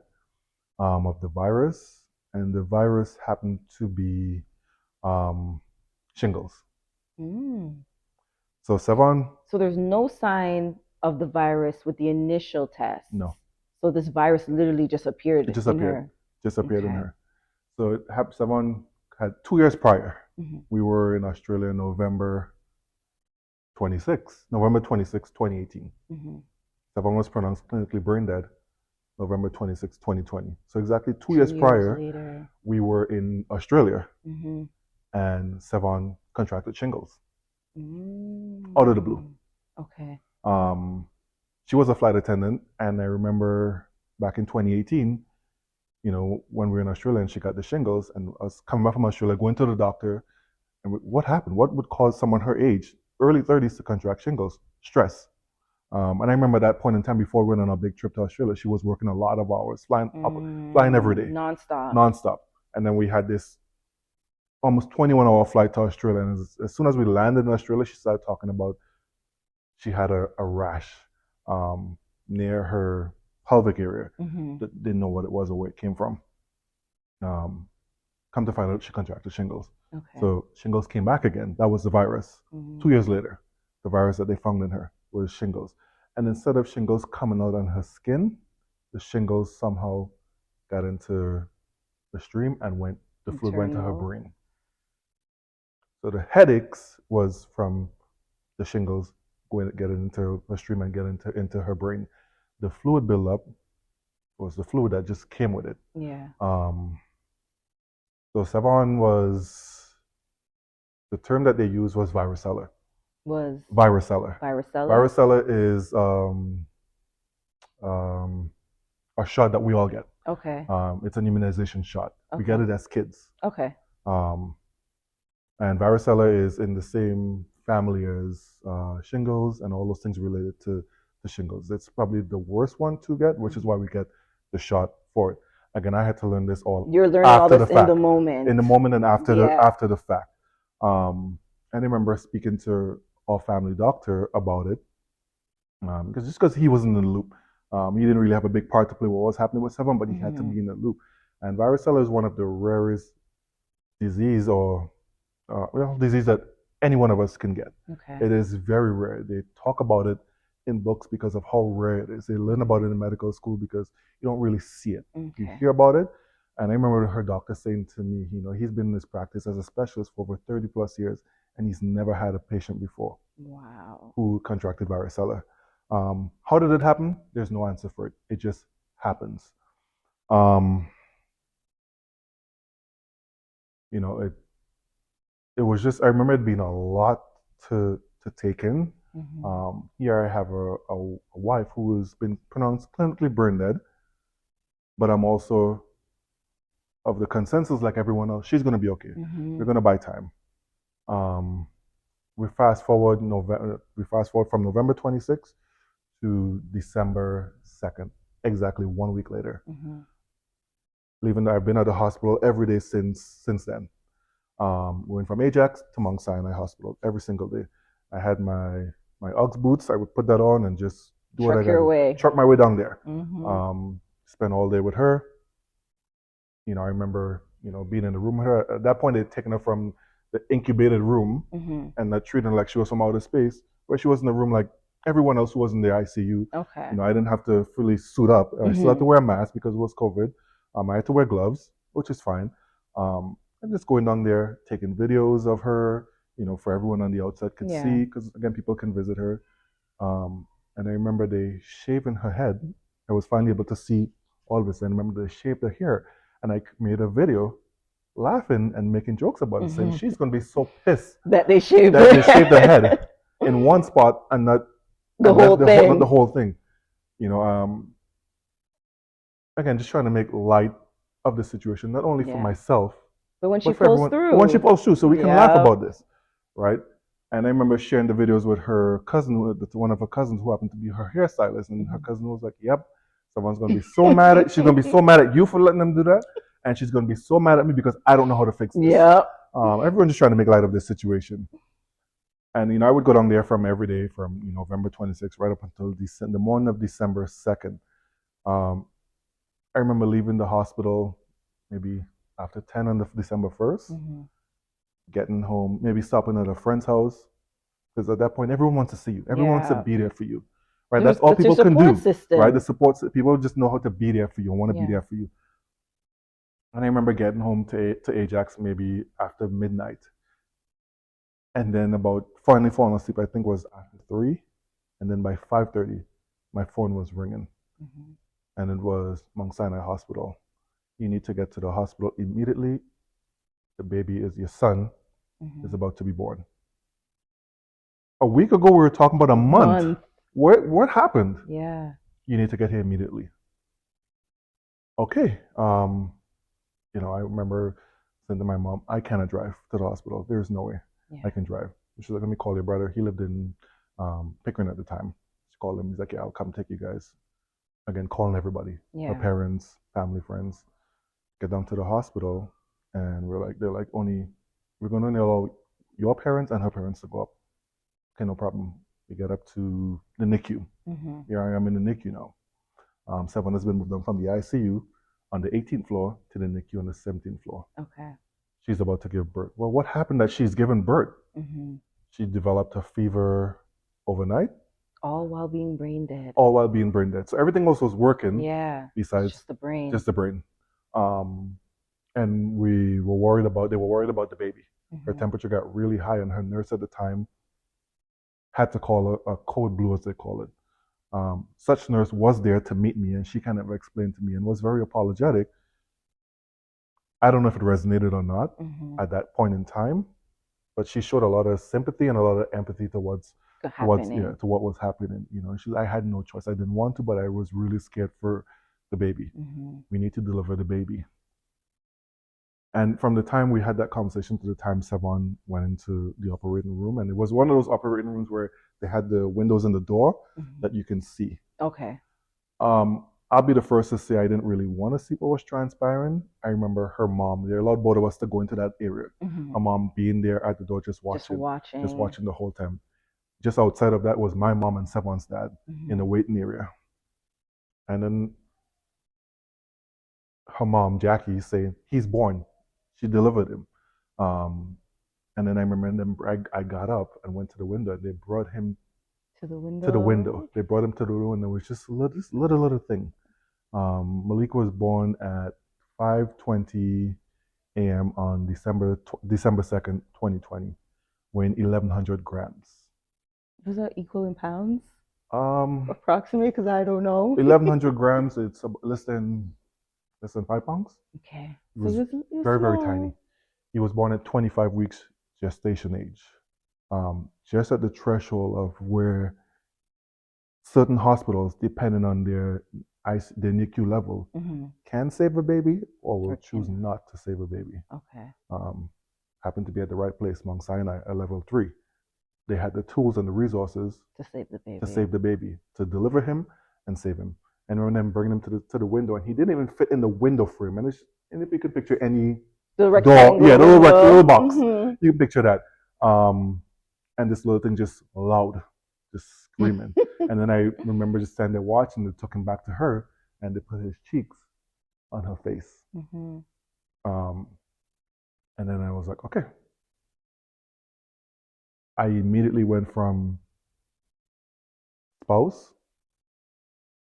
of the virus. And the virus happened to be shingles. So Savon. So there's no sign of the virus with the initial test. No. So this virus literally just appeared. It just appeared. Just appeared in her. So Savon had 2 years prior. We were in Australia in November 26, 2018. Savon was pronounced clinically brain dead November 26, 2020. So exactly 2 years prior, later, we were in Australia, and Savon contracted shingles out of the blue. Okay. She was a flight attendant, and I remember back in 2018, you know, when we were in Australia and she got the shingles, and us coming back from Australia, going to the doctor, and what happened? What would cause someone her age, early 30s, to contract shingles? Stress. And I remember that point in time before we went on a big trip to Australia, she was working a lot of hours, flying every day. Nonstop. And then we had this almost 21-hour flight to Australia. And as soon as we landed in Australia, she started talking about she had a rash near her pelvic area. Didn't know what it was or where it came from. Come to find out, she contracted shingles. So shingles came back again. That was the virus. 2 years later, the virus that they found in her was shingles. And instead of shingles coming out on her skin, the shingles somehow got into the stream and the fluid went to her brain. So the headaches was from the shingles getting into a stream and get into her brain. The fluid buildup was the fluid that just came with it. Yeah. So Savon was the term that they used was varicella. Was Varicella. varicella? Varicella is a shot that we all get. Okay. It's an immunization shot. We Okay. get it as kids. Okay. And varicella is in the same family as shingles and all those things related to shingles. It's probably the worst one to get, which is why we get the shot for it. Again, I had to learn this all You're learning all after this the fact. in the moment. In the moment and after Yeah. after the fact. And I remember speaking to our family doctor about it, because he was in the loop. He didn't really have a big part to play with what was happening with Savon, but he had to be in the loop. And varicella is one of the rarest disease or disease that any one of us can get. Okay. It is very rare. They talk about it in books because of how rare it is. They learn about it in medical school because you don't really see it. Okay. You hear about it. And I remember her doctor saying to me, he's been in this practice as a specialist for over 30 plus years, and he's never had a patient before Wow. who contracted varicella. How did it happen? There's no answer for it. It just happens. It was just, I remember it being a lot to take in. Here I have a wife who has been pronounced clinically brain dead, but I'm also of the consensus, like everyone else, she's going to be okay. We're going to buy time. We fast forward from November 26th to December 2nd, exactly 1 week later. Leaving, I've been at the hospital every day since then. Going from Ajax to Mount Sinai Hospital every single day. I had my Uggs boots. I would put that on and just do what I got. Truck my way down there. Spend all day with her. I remember, being in the room with her. At that point, they'd taken her from the incubated room and not treating her like she was from outer space, where she was in the room like everyone else who was in the ICU. Okay. I didn't have to fully suit up. I still had to wear a mask because it was COVID. I had to wear gloves, which is fine. And just going down there, taking videos of her, for everyone on the outside could see, because again, people can visit her. And I remember they shaving her head. I was finally able to see all of this. And I remember they shaved her hair. And I made a video laughing and making jokes about it, saying she's going to be so pissed that they shaved her head in one spot and not the whole thing. Again, just trying to make light of the situation, not only for myself, but when she pulls through. When she pulls through, so we can laugh about this, right? And I remember sharing the videos with her cousin, one of her cousins who happened to be her hairstylist, and her cousin was like, "Yep, someone's gonna be so mad at. She's gonna be so mad at you for letting them do that, and she's gonna be so mad at me because I don't know how to fix this." Yep. Everyone's just trying to make light of this situation. And I would go down there from every day from November 26th right up until the morning of December 2nd. I remember leaving the hospital maybe after 10 on December 1st, getting home, maybe stopping at a friend's house, because at that point everyone wants to see you. Everyone wants to be there for you, right? That's all people can do, right? The support people just know how to be there for you and want to be there for you. And I remember getting home to Ajax maybe after midnight. And then about finally falling asleep, I think was after 3. And then by 5:30, my phone was ringing. And it was Mount Sinai Hospital. You need to get to the hospital immediately. The baby your son is about to be born. A week ago, we were talking about a month. What happened? Yeah. You need to get here immediately. Okay. I remember saying to my mom, I cannot drive to the hospital. There's no way I can drive. She's like, let me call your brother. He lived in Pickering at the time. She called him. He's like, yeah, I'll come take you guys. Again, calling everybody, her parents, family, friends. Get down to the hospital, and they're like, we're going to only allow your parents and her parents to go up. Okay, no problem. We get up to the NICU. Here I am in the NICU now. Savon has been moved on from the ICU on the 18th floor to the NICU on the 17th floor. Okay. She's about to give birth. Well, what happened that she's given birth? She developed a fever overnight. All while being brain dead. So everything else was working. Yeah. Besides just the brain. And they were worried about the baby. Her temperature got really high, and her nurse at the time had to call a code blue, as they call it. Such nurse was there to meet me, and she kind of explained to me and was very apologetic. I don't know if it resonated or not at that point in time, but she showed a lot of sympathy and a lot of empathy Happening. to what was happening. I had no choice. I didn't want to, but I was really scared for the baby. We need to deliver the baby. And from the time we had that conversation to the time Savon went into the operating room, and it was one of those operating rooms where they had the windows in the door that you can see. Okay. I'll be the first to say I didn't really want to see what was transpiring. I remember her mom. They allowed both of us to go into that area. Her mom being there at the door, just watching the whole time. Just outside of that was my mom and Savon's dad in the waiting area. And then her mom, Jackie, saying, "He's born." She delivered him. And then I remember I got up and went to the window, and they brought him to the window. They brought him to the window. It was just a little thing. Malik was born at 5:20 a.m. on December 2nd, 2020, weighing 1,100 grams. Was that equal in pounds? Approximately, because I don't know. 1,100 grams. It's less than 5 pounds. Okay. It was very, very tiny. He was born at 25 weeks gestation age, just at the threshold of where certain hospitals, depending on their NICU level, can save a baby or will choose not to save a baby. Okay. Happened to be at the right place, Mount Sinai, at level 3. They had the tools and the resources to save the baby, to deliver him and save him. And I remember bringing him to the window, and he didn't even fit in the window frame. And if you could picture any door, the little box, you can picture that. And this little thing just loud, just screaming. And then I remember just standing there watching. They took him back to her, and they put his cheeks on her face. And then I was like, okay. I immediately went from spouse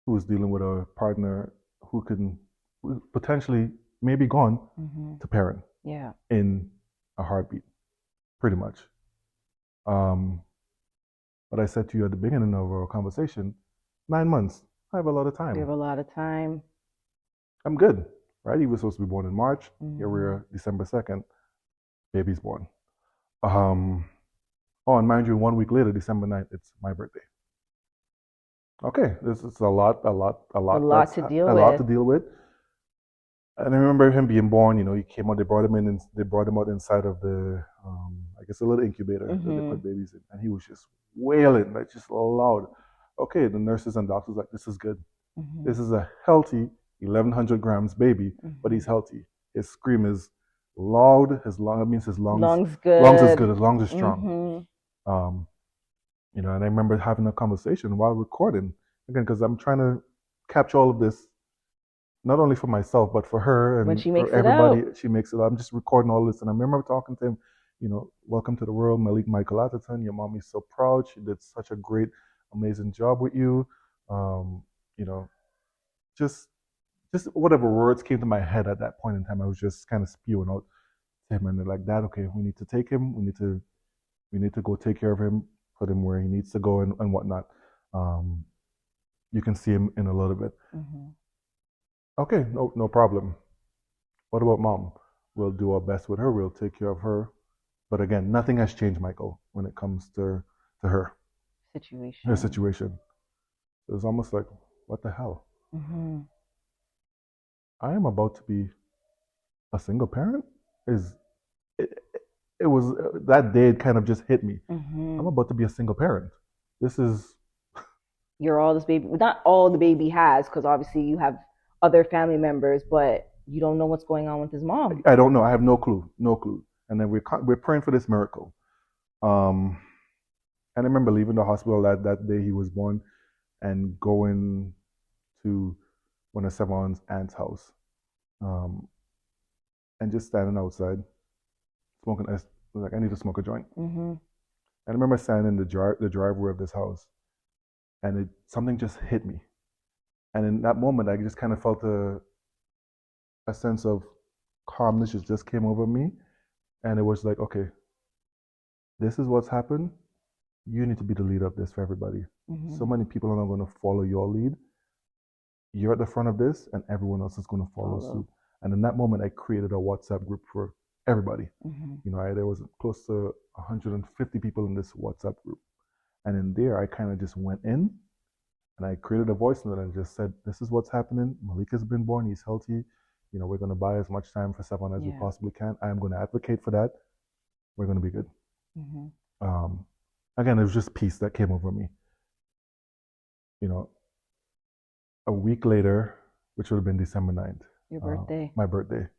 who was dealing with a partner who potentially maybe gone to parent. Yeah. In a heartbeat, pretty much. But I said to you at the beginning of our conversation, 9 months. I have a lot of time. We have a lot of time. I'm good, right? He was supposed to be born in March. Here we are, December 2nd. Baby's born. And mind you, 1 week later, December 9th, it's my birthday. Okay, this is a lot to deal with. And I remember him being born. He came out. They brought him in, and they brought him out inside of the, I guess, a little incubator that they put babies in, and he was just wailing, like just loud. Okay, the nurses and doctors like, this is good. This is a healthy 1,100 grams baby, but he's healthy. His scream is loud. His lungs is good. His lungs are strong. And I remember having a conversation while recording again, because I'm trying to capture all of this, not only for myself but for her and when she makes for everybody. She makes it. I'm just recording all this, and I remember talking to him. Welcome to the world, Malik Michael Atherton. Your mom is so proud. She did such a great, amazing job with you. Just whatever words came to my head at that point in time, I was just kind of spewing out to him, and they're like, "Dad, okay, we need to take him. We need to go take care of him, put him where he needs to go, and whatnot." You can see him in a little bit. Okay, no problem. What about mom? We'll do our best with her. We'll take care of her. But again, nothing has changed, Michael, when it comes to her situation. It was almost like, what the hell? I am about to be a single parent? It was that day it kind of just hit me. I'm about to be a single parent. This is... You're all this baby. Not all the baby has, because obviously you have other family members, but you don't know what's going on with his mom. I don't know. I have no clue. And then we're praying for this miracle. And I remember leaving the hospital that day he was born and going to one of Savon's aunt's house, and just standing outside smoking. I was like, I need to smoke a joint. I remember standing in the driveway of this house, and something just hit me. And in that moment, I just kind of felt a sense of calmness just came over me. And it was like, okay, this is what's happened. you need to be the leader of this for everybody. Mhm. So many people are not going to follow your lead. You're at the front of this, and everyone else is going to follow suit. And in that moment, I created a WhatsApp group for everybody. Mhm. You know, there was close to 150 people in this WhatsApp group. And in there, I kind of just went in and I created a voice note and just said, this is what's happening. Malik has been born. He's healthy. You know, we're going to buy as much time for Sevan as we Yeah. possibly can. I am going to advocate for that. We're going to be good. Mhm. Again, it was just peace that came over me. You know, a week later, which would have been December 9th, Your birthday. my birthday,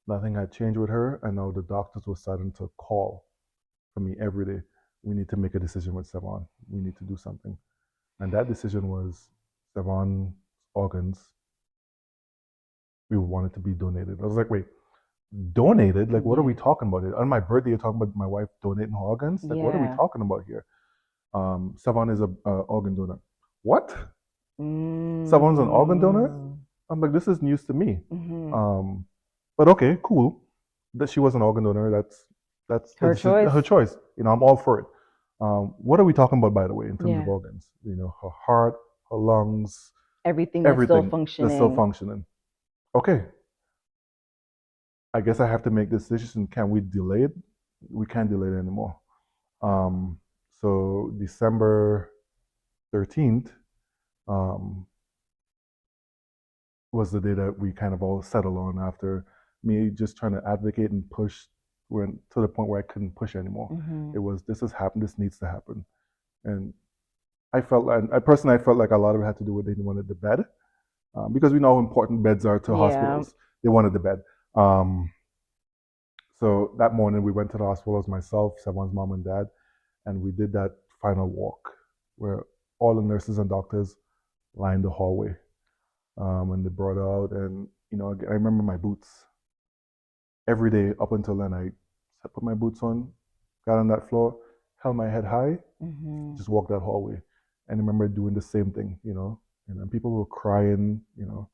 nothing had changed with her. And now the doctors were starting to call for me every day. We need to make a decision with Sevan. We need to do something. And that decision was Sevan's organs. We wanted to be donated. I was like, wait, donated? Like, what are we talking about? On my birthday, you're talking about my wife donating her organs? Like, what are we talking about here? Sevan is an organ donor. What? Sevan's an organ donor? I'm like, this is news to me. But okay, cool. That she was an organ donor. That's her choice. Her choice. You know, I'm all for it. What are we talking about, by the way, in terms of organs? You know, her heart, her lungs, everything that's still functioning. That's still functioning. Okay. I guess I have to make this decision. Can we delay it? We can't delay it anymore. So December 13th was the day that we kind of all settled on after me just trying to advocate and push went to the point where I couldn't push anymore. It was, this has happened, this needs to happen. And I felt like a lot of it had to do with they wanted the bed. Because we know how important beds are to hospitals. They wanted the bed. So that morning we went to the hospital as myself, Sevan's mom and dad, and we did that final walk where all the nurses and doctors lined the hallway. And they brought out, and you know, I remember my boots. Every day up until then, I put my boots on, got on that floor, held my head high, just walked that hallway. And I remember doing the same thing, you know, and people were crying, you know.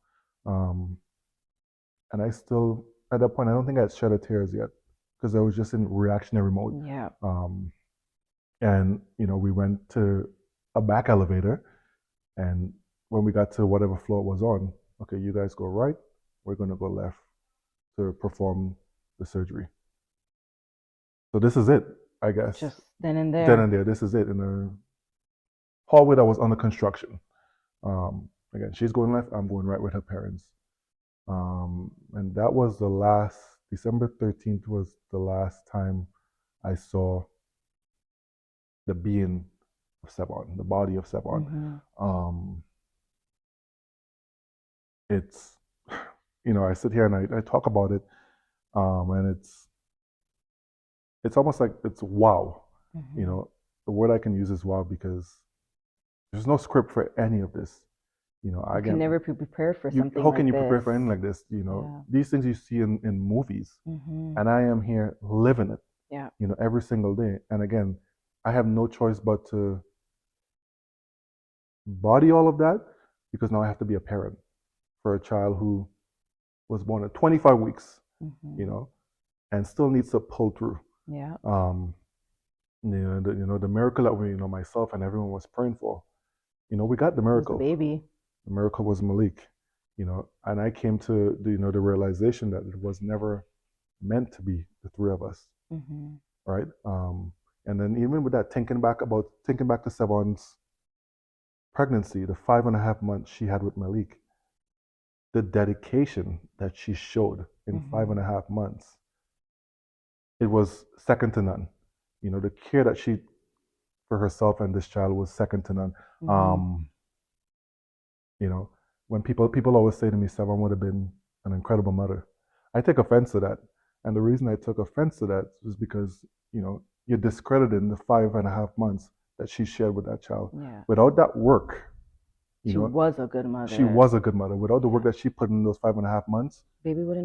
And I still, at that point, I don't think I had shed a tears yet because I was just in reactionary mode. Yeah. And, you know, we went to a back elevator, and when we got to whatever floor it was on, okay, you guys go right, we're going to go left to perform the surgery. So this is it, I guess. Just then and there. Then and there, this is it. In a hallway that was under construction. Again, she's going left, I'm going right with her parents. And that was the last, December 13th was the last time I saw the being of Sevan, the body of Sevan. It's, you know, I sit here and I talk about it, and it's almost like it's wow. You know, the word I can use is wow because there's no script for any of this. You know, I can never be prepared for something like this. How can you prepare for anything like this? You know, these things you see in movies, and I am here living it. Yeah. You know, every single day. And again, I have no choice but to body all of that because now I have to be a parent for a child who was born at 25 weeks, you know, and still needs to pull through. Yeah. The miracle that we, you know, myself and everyone was praying for, you know, we got the miracle. It was a baby. The miracle was Malik, you know, and I came to the, you know, the realization that it was never meant to be the three of us, right? And then even with that, thinking back to Sevan's pregnancy, the 5.5 months she had with Malik, the dedication that she showed in 5.5 months, it was second to none. You know, the care that she for herself and this child was second to none. You know, when people always say to me, Sevan would have been an incredible mother. I take offense to that. And the reason I took offense to that is because, you know, you're discrediting the 5.5 months that she shared with that child. Yeah. Without that work, she was a good mother. She was a good mother. Without the work that she put in those 5.5 months, baby would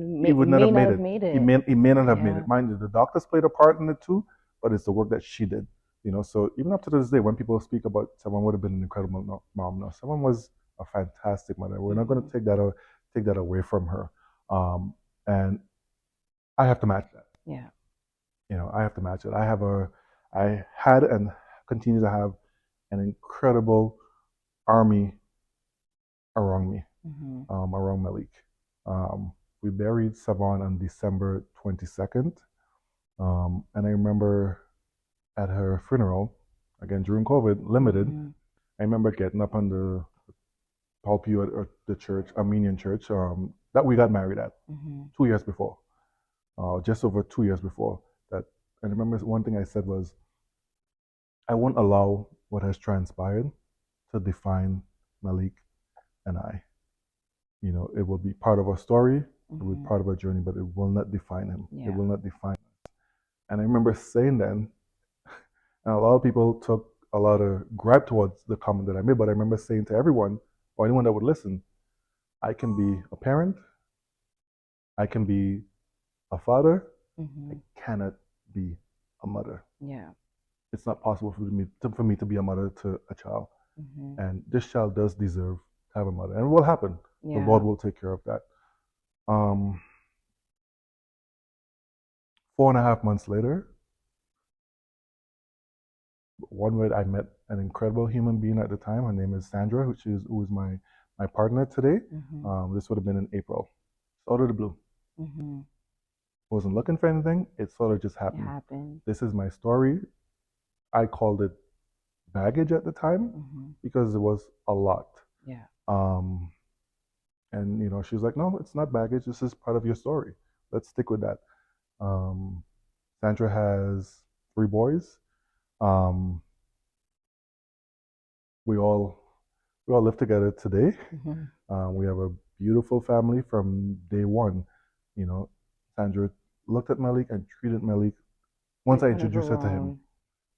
not have made it. He may not have made it. Mind you, the doctors played a part in it too, but it's the work that she did. You know, so even up to this day, when people speak about Sevan would have been an incredible mom, no, Sevan was a fantastic mother. We're not going to take that away from her, and I have to match that. Yeah. You know, I have to match it. I had and continue to have an incredible army around me, around Malik. We buried Savon on December 22nd. And I remember at her funeral, again during COVID, limited, I remember getting up on the pulpit at the church, Armenian church, that we got married at 2 years before, just over 2 years before that. And I remember one thing I said was, I won't allow what has transpired to define Malik and I. You know, it will be part of our story, it will be part of our journey, but it will not define him. It will not define us. And I remember saying then, and a lot of people took a lot of gripe towards the comment that I made, but I remember saying to everyone, or anyone that would listen, I can be a parent, I can be a father, I cannot be a mother. Yeah. It's not possible for me to be a mother to a child. And this child does deserve to have a mother. And it will happen. The Lord will take care of that. 4.5 months later, one way I met an incredible human being at the time. Her name is Sandra, who is my partner today. This would have been in April. Out of the blue. Wasn't looking for anything. It sort of just happened. This is my story. I called it baggage at the time because it was a lot. Yeah. And you know, she was like, "No, it's not baggage. This is part of your story. Let's stick with that." Sandra has 3 boys. We all live together today. We have a beautiful family from day one. You know, Sandra looked at Malik and treated Malik. Once I introduced her to him,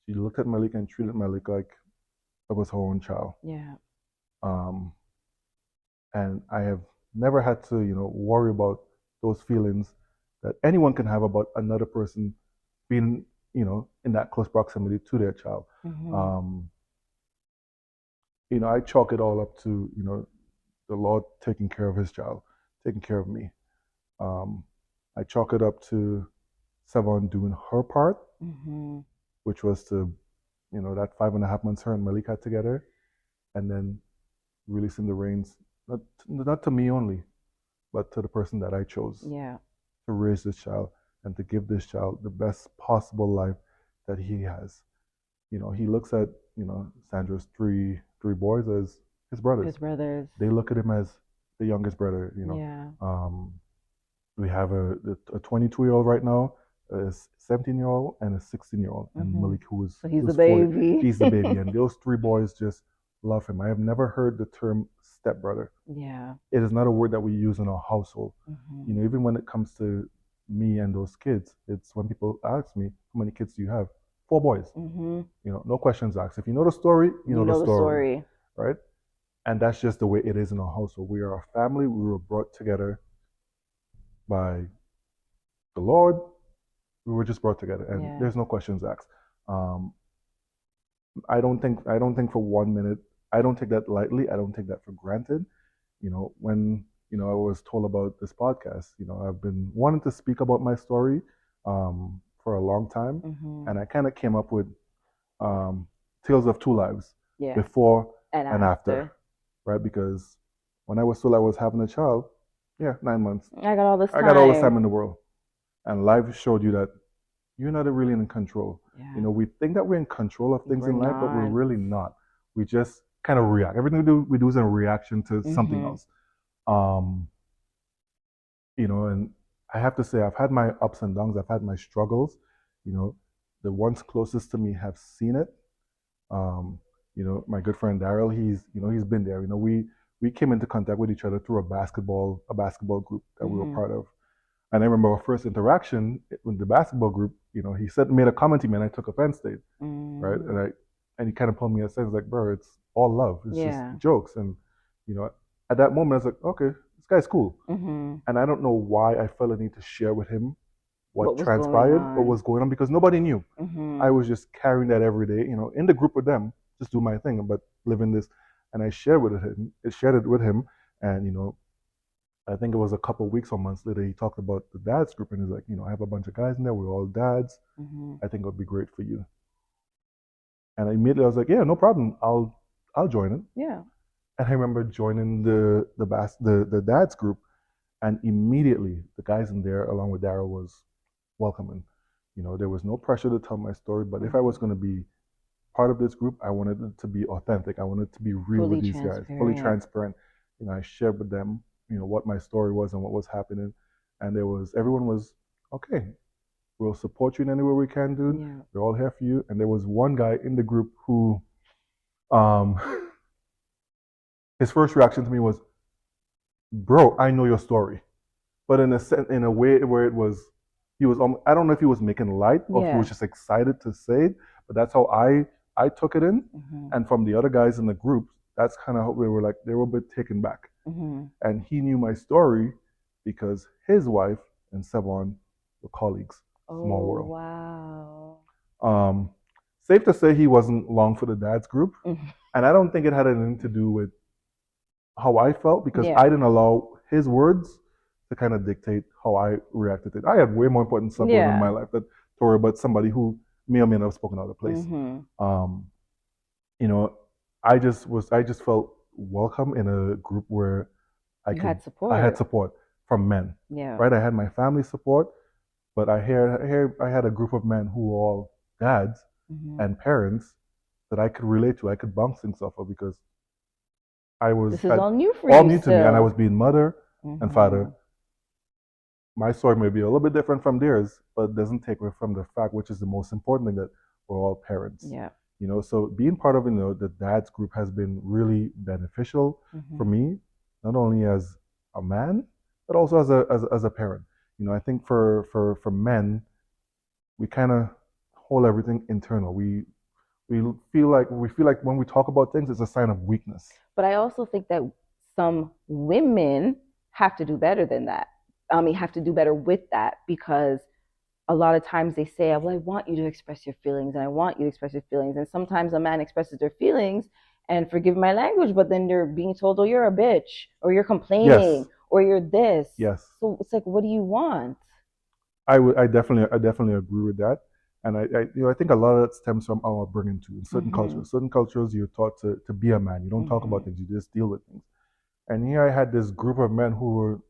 she looked at Malik and treated Malik like it was her own child. Yeah. And I have never had to, you know, worry about those feelings that anyone can have about another person being, you know, in that close proximity to their child. You know, I chalk it all up to, you know, the Lord taking care of his child, taking care of me. I chalk it up to Savon doing her part, which was to, you know, that 5.5 months her and Malik had together, and then releasing the reins, not to me only, but to the person that I chose to raise this child and to give this child the best possible life that he has. You know, he looks at, you know, Sandra's three boys as his brothers. They look at him as the youngest brother, you know. We have a 22-year-old right now, a 17-year-old, and a 16-year-old, and Malik, who's the baby. He's the baby, and those 3 boys just love him. I have never heard the term stepbrother. Yeah. It is not a word that we use in our household. You know, even when it comes to me and those kids, it's when people ask me, how many kids do you have? 4 boys. You know, no questions asked. If you know the story, you know the story. Right? And that's just the way it is in our household. We are a family. We were brought together by the Lord. We were just brought together, and there's no questions asked. I don't think for 1 minute, I don't take that lightly. I don't take that for granted. You know, when, you know, I was told about this podcast, you know, I've been wanting to speak about my story for a long time, and I kind of came up with Tales of Two Lives, before and after, right? Because when I was told I was having a child, 9 months, I got all this time. I got all the time in the world, and life showed you that you're not really in control. You know, we think that we're in control of things in life, but we're really not. We just kind of react. Everything we do is in reaction to something else. You know, and I have to say, I've had my ups and downs. I've had my struggles. You know, the ones closest to me have seen it. You know, my good friend Daryl, he's been there. You know, we came into contact with each other through a basketball group that we were part of. And I remember our first interaction with the basketball group. You know, he made a comment to me, and I took offense to it, right? And he kind of pulled me aside. He's like, "Bro, it's all love. It's just jokes." And you know, at that moment, I was like, "Okay, this guy's cool." And I don't know why I felt a need to share with him what transpired, what was going on, because nobody knew. I was just carrying that every day, you know, in the group with them, just do my thing, but living this. And I shared it with him, and you know, I think it was a couple of weeks or months later, he talked about the dads group, and he's like, you know, I have a bunch of guys in there. We're all dads. I think it would be great for you. And immediately I was like, yeah, no problem. I'll join it. Yeah. And I remember joining the dads group, and immediately the guys in there, along with Daryl, was welcoming. You know, there was no pressure to tell my story, but if I was going to be part of this group, I wanted it to be authentic. I wanted to be real Fully with these guys, fully transparent. transparent. You know, I shared with them, you know, what my story was and what was happening, and everyone was okay. We'll support you in any way we can, dude. Yeah. We're all here for you. And there was one guy in the group who, um, his first reaction to me was, "Bro, I know your story," but in a way where it was, he was. I don't know if he was making light or if he Yeah. was just excited to say it, but that's how I took it in. And from the other guys in the group, that's kind of how we were like, they were a bit taken back. And he knew my story because his wife and Sevon were colleagues. Small world. Wow. Safe to say he wasn't long for the dads group, and I don't think it had anything to do with how I felt because Yeah. I didn't allow his words to kind of dictate how I reacted to it. I had way more important stuff going on in my life that to worry about somebody who may or may not have spoken out of place. You know, I just felt welcome in a group where I had support from men. Yeah. Right. I had my family support, but I had a group of men who were all dads and parents that I could relate to. I could bounce things off of because this is all new for you. All new to me, and I was being mother and father. My story may be a little bit different from theirs, but it doesn't take away from the fact, which is the most important thing, that we're all parents. Yeah. You know, so being part of, you know, the dads group has been really beneficial for me, not only as a man, but also as a parent. You know, I think for men, we kind of hold everything internal. We feel like when we talk about things, it's a sign of weakness. But I also think that some women have to do better than that. I mean, have to do better with that because a lot of times they say, well, I want you to express your feelings and I want you to express your feelings. And sometimes a man expresses their feelings and forgive my language, but then they're being told, oh, you're a bitch or you're complaining or you're this. Yes. So it's like, what do you want? I definitely agree with that. And I think a lot of that stems from our upbringing too. In certain cultures, you're taught to be a man. You don't talk about things. You just deal with things. And here I had this group of men who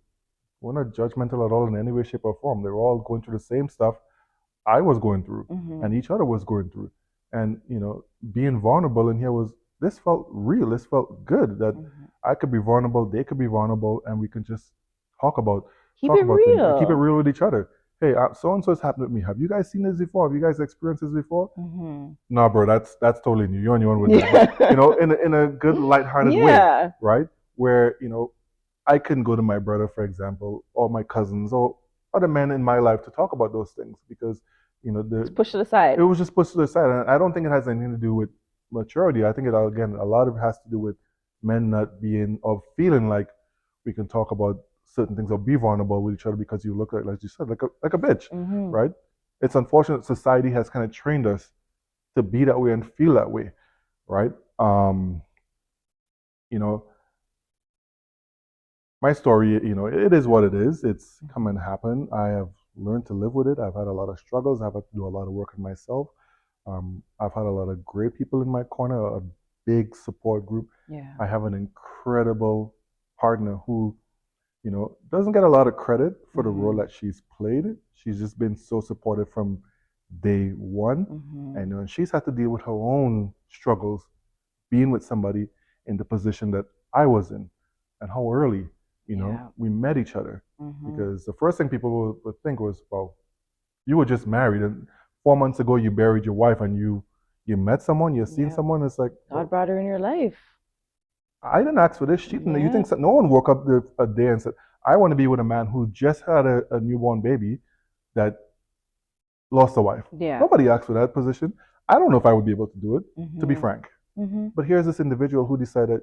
were not judgmental at all in any way, shape, or form. They were all going through the same stuff I was going through, and each other was going through. And you know, being vulnerable in here this felt real. This felt good that I could be vulnerable, they could be vulnerable, and we can just talk about keep it real. Keep it real with each other. Hey, so and so has happened with me. Have you guys seen this before? Have you guys experienced this before? Nah, bro, that's totally new. You're on your own with that. You know, in a good, lighthearted way, right? Where you know, I couldn't go to my brother, for example, or my cousins, or other men in my life to talk about those things because you know it's pushed to the side. It was just pushed to the side, and I don't think it has anything to do with maturity. I think a lot of it has to do with men not being or feeling like we can talk about certain things or be vulnerable with each other because you look like you said, like a bitch, right? It's unfortunate society has kind of trained us to be that way and feel that way, right? You know, my story, you know, it is what it is. It's come and happen. I have learned to live with it. I've had a lot of struggles. I've had to do a lot of work on myself. I've had a lot of great people in my corner, a big support group. Yeah. I have an incredible partner who, you know, doesn't get a lot of credit for the role that she's played. She's just been so supportive from day one. And you know, she's had to deal with her own struggles being with somebody in the position that I was in and how early, you know, we met each other. Because the first thing people would think was, well, you were just married and 4 months ago you buried your wife and you met someone, you've seen someone. It's like, God brought her in your life. I didn't ask for this. She didn't. You think no one woke up a day and said, I want to be with a man who just had a newborn baby that lost a wife. Nobody asked for that position. I don't know if I would be able to do it, to be frank. But here's this individual who decided,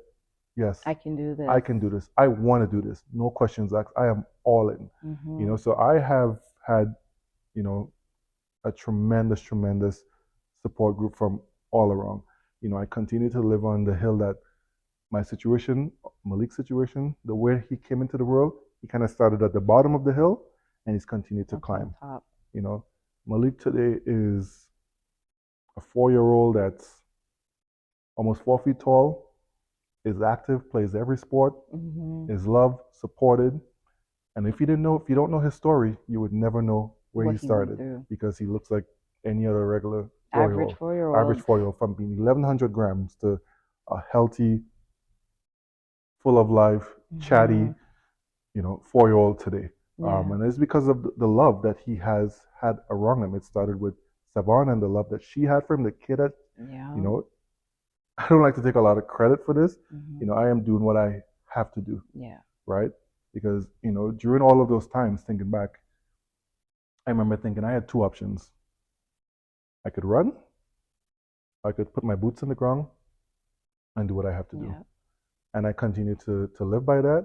yes, I can do this. I can do this. I want to do this. No questions asked. I am all in. You know, so I have had, you know, a tremendous support group from all around. You know, I continue to live on the hill that my situation, Malik's situation, the way he came into the world, he kind of started at the bottom of the hill and he's continued to climb. You know, Malik today is a 4-year-old that's almost 4 feet tall, is active, plays every sport, Mm-hmm. is loved, supported. And if you don't know his story, you would never know where What he he went started through. because he looks like any other regular Average 4-year-old, average four-year-old. 4-year-old, from being 1,100 grams to a healthy, full of life, chatty, Mm-hmm. 4-year-old today. Yeah. And it's because of the love that he has had around him. It started with Savon and the love that she had for him, the kid that, you Yeah. know, I don't like to take a lot of credit for this. Mm-hmm. I am doing what I have to do, Yeah. right? Because, during all of those times, thinking back, I remember thinking I had two options. I could run, I could put my boots in the ground and do what I have to do. Yeah. And I continue to live by that.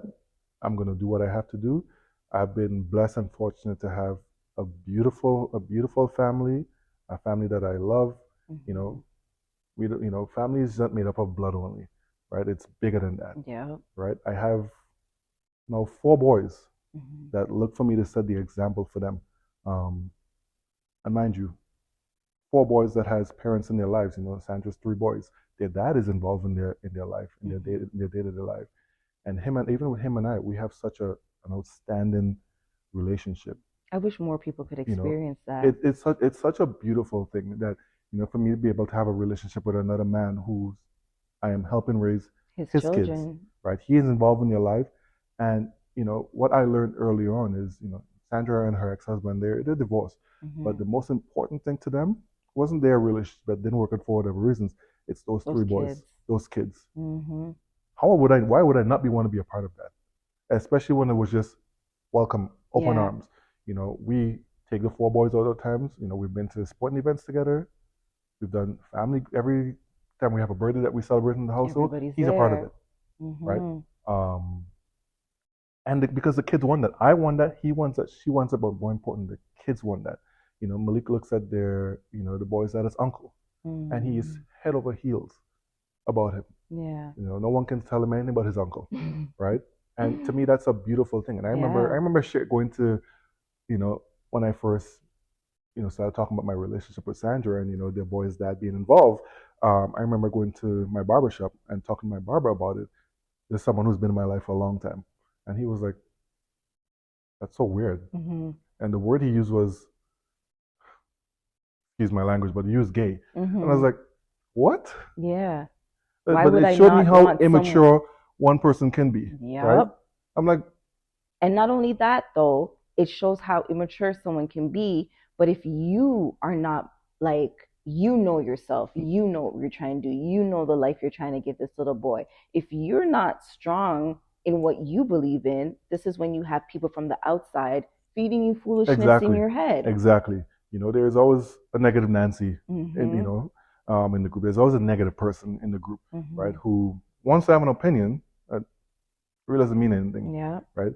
I'm going to do what I have to do. I've been blessed and fortunate to have a beautiful family, a family that I love. You Mm-hmm. know, family is not made up of blood only, right? It's bigger than that, Yeah. right? I have now 4 boys Mm-hmm. that look for me to set the example for them. Um, and mind you, 4 boys that has parents in their lives. Sandra's 3 boys. Their dad is involved in their life, in their day Mm-hmm. in their day-to-day life. And him and even with him and I, we have such an outstanding relationship. I wish more people could You know, experience that. it's such a beautiful thing that for me to be able to have a relationship with another man who I am helping raise His his kids, children. right? He is involved in their life, and what I learned early on is Sandra and her ex-husband they're divorced, but Mm-hmm. the most important thing to them wasn't their relationship that didn't work out for whatever reasons. It's those Those 3 boys, kids. those kids. Mm-hmm. Why would I not be want to be a part of that? Especially when it was just welcome, open Yeah. arms. We take the 4 boys all the times. We've been to sporting events together. We've done family every time we have a birthday that we celebrate in the household. Everybody's He's a part of there. it, right? Mm-hmm. Um, and because the kids want that, I want that, he wants that, she wants it, but more important, the kids want that. Malik looks at the boys at his uncle, and he is Mm-hmm. head over heels about him. Yeah. No one can tell him anything but his uncle, right? And to me, that's a beautiful thing. And I Yeah. remember going to, when I first, started talking about my relationship with Sandra and the boys' dad being involved. I remember going to my barber shop and talking to my barber about it. There's someone who's been in my life for a long time, and he was like, "That's so weird." Mm-hmm. And the word he used was, excuse my language, but he used gay, and I was Mm-hmm. like, "What?" Yeah. Why But would it I showed me not how want someone? immature one person can be, right? Yep. I'm like, And not only that, though, it shows how immature someone can be. But if you are not like, you know yourself, you know what you're trying to do, you know the life you're trying to give this little boy. If you're not strong in what you believe in, this is when you have people from the outside feeding you foolishness in exactly, your head. exactly. There's always a negative Nancy in Mm-hmm. in the group. There's always a negative person in the group, right? Mm-hmm. Who wants to have an opinion that really doesn't mean anything, Yeah. right?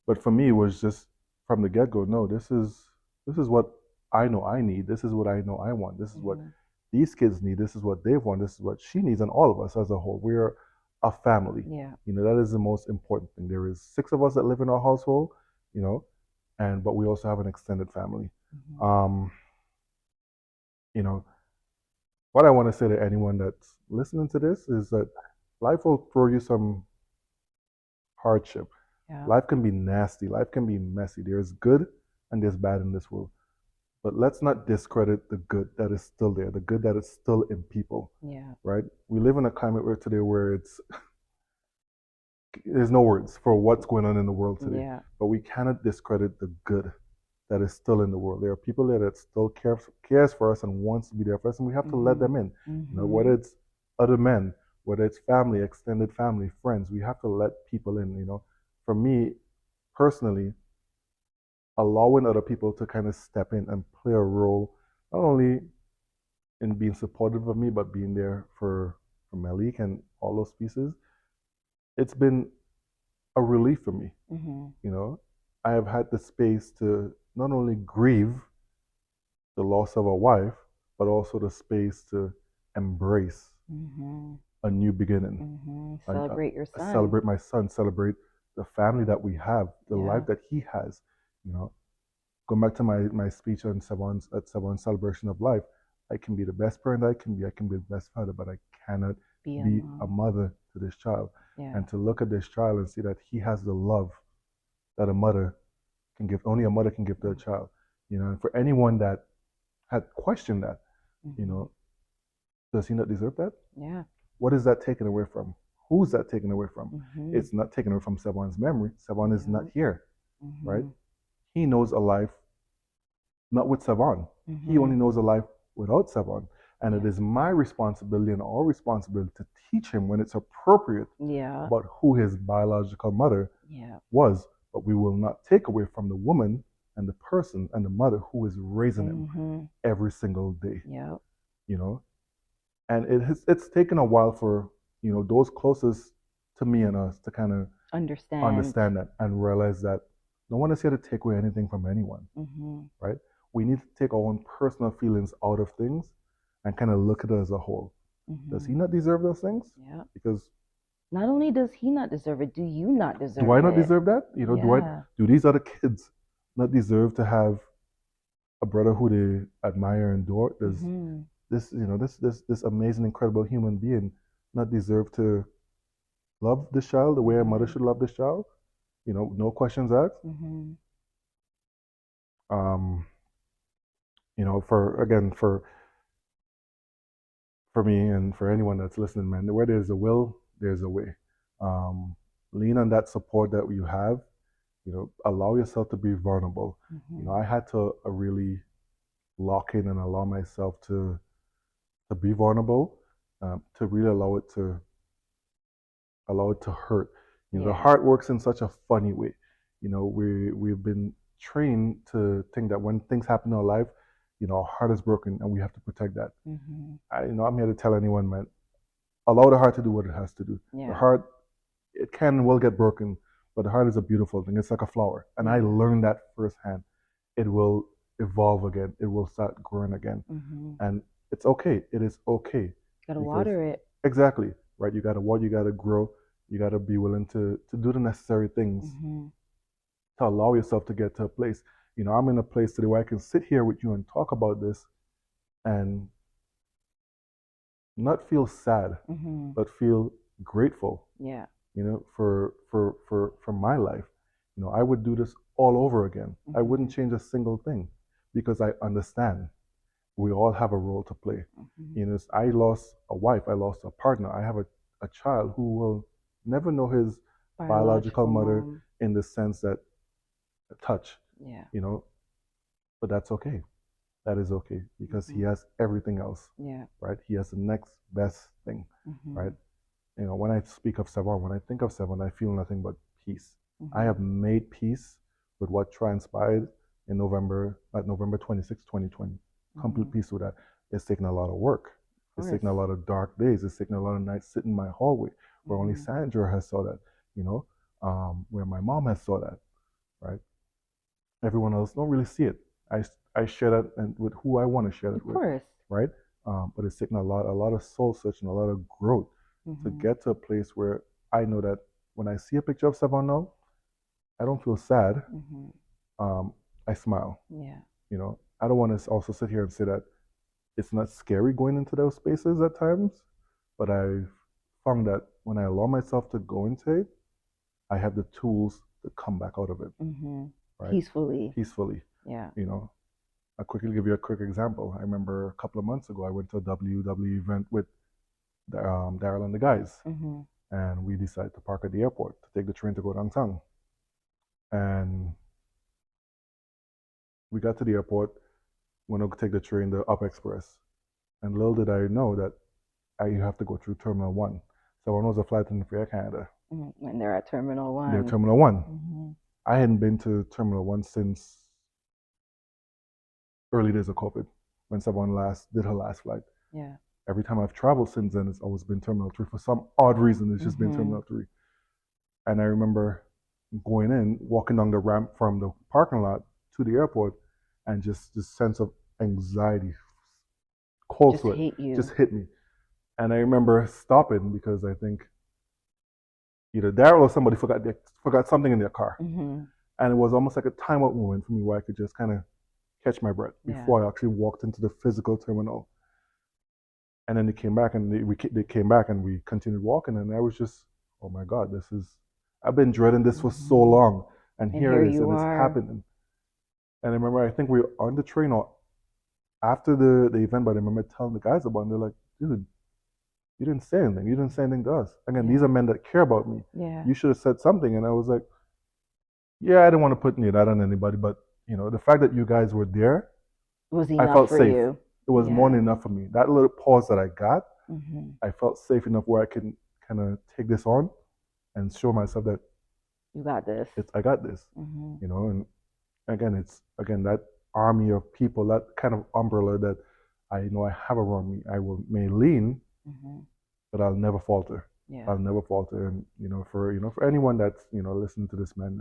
But for me, it was just from the get go. No, this is what I know I need. This is what I know I want. This is what Mm-hmm. these kids need. This is what they want. This is what she needs, and all of us as a whole, we're a family. Yeah. That is the most important thing. There is 6 of us that live in our household, you know, but we also have an extended family. Mm-hmm. Um, you know, what I want to say to anyone that's listening to this is that life will throw you some hardship. Yeah. Life can be nasty. Life can be messy. There's good and there's bad in this world. But let's not discredit the good that is still there, the good that is still in people, Yeah. right? We live in a climate today where there's no words for what's going on in the world today. Yeah. But we cannot discredit the good that is still in the world. There are people there that still cares for us and wants to be there for us, and we have to let them in. Whether it's other men, whether it's family, extended family, friends, we have to let people in. For me personally, allowing other people to kind of step in and play a role, not only in being supportive of me, but being there for Malik and all those pieces, it's been a relief for me. Mm-hmm. I have had the space to not only grieve the loss of a wife, but also the space to embrace a new beginning. Celebrate your son. Celebrate my son, celebrate the family that we have, the Yeah. life that he has. Going back to my speech on Savon's celebration of life, I can be the best parent I can be. I can be the best father, but I cannot be a mother to this child. Yeah. And to look at this child and see that he has the love that a mother can give, only a mother can give to a child. You know, and for anyone that had questioned that, you know, does he not deserve that? Yeah. What is that taken away from? Who's that taken away from? It's not taken away from Savon's memory. Savon is not here, right? He knows a life not with Savon. He only knows a life without Savon. And it is my responsibility and our responsibility to teach him when it's appropriate about who his biological mother was. But we will not take away from the woman and the person and the mother who is raising him every single day. You know, and it's taken a while for, you know, those closest to me and us to kind of understand that and realize that no one is here to take away anything from anyone, right? We need to take our own personal feelings out of things and kind of look at it as a whole. Does he not deserve those things? Yeah. Because not only does he not deserve it, do you not deserve it? Do I not deserve that? You know, do these other kids not deserve to have a brother who they admire and adore? Does this, you know, this amazing, incredible human being not deserve to love this child the way a mother should love this child? You know, no questions asked. You know, for me and for anyone that's listening, man, where there's a will, there's a way. Lean on that support that you have. You know, allow yourself to be vulnerable. You know, I had to really lock in and allow myself to be vulnerable, to really allow it to hurt. You know, the heart works in such a funny way. You know, we've been trained to think that when things happen in our life, you know, our heart is broken and we have to protect that. You know, I'm here to tell anyone, man, allow the heart to do what it has to do. The heart, it can and will get broken, but the heart is a beautiful thing. It's like a flower. And I learned that firsthand. It will evolve again. It will start growing again. And it's okay. It is okay. You gotta water it. Exactly. Right. You gotta water, you gotta grow, you gotta be willing to do the necessary things to allow yourself to get to a place. You know, I'm in a place today where I can sit here with you and talk about this and not feel sad, but feel grateful. Yeah. You know, for my life. You know, I would do this all over again. I wouldn't change a single thing because I understand we all have a role to play. You know, I lost a wife, I lost a partner, I have a child who will never know his biological mother in the sense that touch. You know, but that's okay. That is okay because he has everything else. Right? He has the next best thing. Right? You know, when I speak of Savon, when I think of Savon, I feel nothing but peace. I have made peace with what transpired in November 26, 2020. Complete peace with that. It's taken a lot of work. It's taken a lot of dark days. It's taken a lot of nights sitting in my hallway where only Sandra has saw that, you know, where my mom has saw that, right? Everyone else don't really see it. I share that and with who I want to share it with, right? But it's taken a lot of soul searching, a lot of growth to get to a place where I know that when I see a picture of Savon now, I don't feel sad. I smile. You know, I don't want to also sit here and say that it's not scary going into those spaces at times, but I've found that when I allow myself to go into it, I have the tools to come back out of it. Right? Peacefully. Yeah. You know, I'll quickly give you a quick example. I remember a couple of months ago, I went to a WWE event with Daryl and the guys, and we decided to park at the airport to take the train to go downtown. And we got to the airport, went to take the train, the Up Express, and little did I know that I have to go through Terminal 1. So one was a flight in Air Canada. When they're at Terminal 1. They're at Terminal 1. I hadn't been to Terminal 1 since early days of COVID, when someone did her last flight. Yeah. Every time I've traveled since then, it's always been Terminal 3. For some odd reason, it's just been Terminal 3. And I remember going in, walking down the ramp from the parking lot to the airport, and just this sense of anxiety, cold sweat, just hit me. And I remember stopping because I think either Daryl or somebody forgot something in their car. And it was almost like a timeout moment for me where I could just kind of catch my breath before I actually walked into the physical terminal And then they came back and they came back and we continued walking. And I was just, oh my God, I've been dreading this for so long. And here here it is, you and it's are. happening. And I remember, I think we were on the train or after the event, but I remember telling the guys about it. And they're like, dude, you didn't say anything. You didn't say anything to us. Again, these are men that care about me. Yeah. You should have said something. And I was like, yeah, I didn't want to put that on anybody, but the fact that you guys were there, Was I enough felt for safe. you. It was more than enough for me. That little pause that I got, Mm-hmm. I felt safe enough where I can kind of take this on and show myself that You got this. I got this. Mm-hmm. And again, it's that army of people, that kind of umbrella that I know I have around me. I may lean, Mm-hmm. but I'll never falter. Yeah. I'll never falter. And for anyone that's listening to this, man,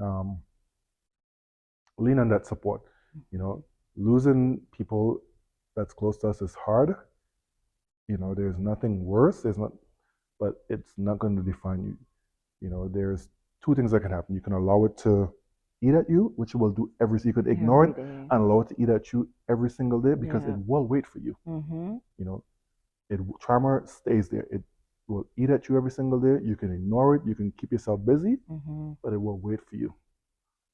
lean on that support. Losing people that's close to us is hard. There's nothing worse. But it's not going to define you. There's two things that can happen. You can allow it to eat at you, which it will do you could ignore it and allow it to eat at you every single day because it will wait for you. Mm-hmm. Trauma stays there. It will eat at you every single day. You can ignore it. You can keep yourself busy, but it will wait for you.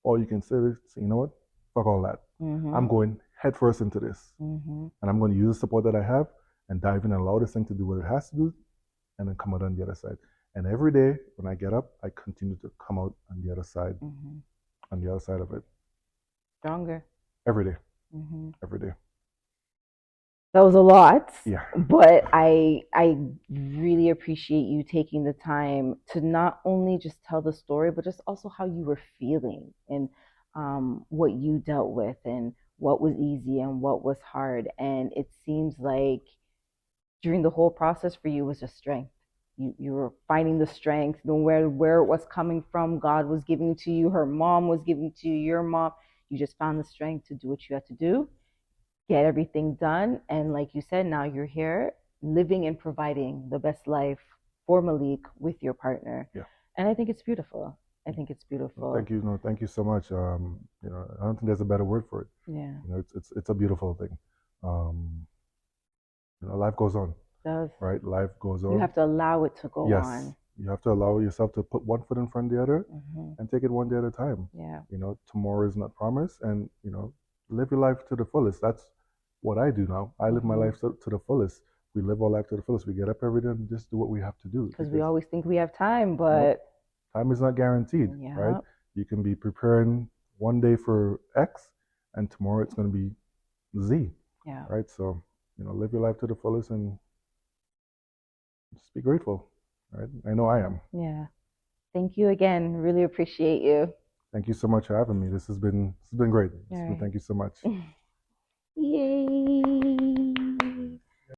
Or you can say, you know what? Fuck all that. I'm going headfirst into this. And I'm going to use the support that I have and dive in and allow this thing to do what it has to do and then come out on the other side. And every day when I get up, I continue to come out on the other side, on the other side of it. Stronger. Every day. Every day. That was a lot. Yeah. But I really appreciate you taking the time to not only just tell the story, but just also how you were feeling and what you dealt with and what was easy and what was hard. And it seems like during the whole process for you was just strength. You were finding the strength, where it was coming from. God was giving to you. Her mom was giving to you. Your mom. You just found the strength to do what you had to do, get everything done, and like you said, now you're here, living and providing the best life for Malik with your partner. Yeah. And I think it's beautiful. I think it's beautiful. Thank you. No, thank you so much. I don't think there's a better word for it. Yeah. It's a beautiful thing. Life goes on. It does. Right? Life goes on. You have to allow it to go yes. on. You have to allow yourself to put one foot in front of the other and take it one day at a time. Yeah. Tomorrow is not promised, and live your life to the fullest. That's what I do now. I live my life to the fullest. We live our life to the fullest. We get up every day and just do what we have to do. Because we always think we have time, but time is not guaranteed, right? You can be preparing one day for X, and tomorrow it's going to be Z. Yeah. Right. So live your life to the fullest and just be grateful. Right. I know I am. Yeah. Thank you again. Really appreciate you. Thank you so much for having me. This has been great. Thank you so much. Yay.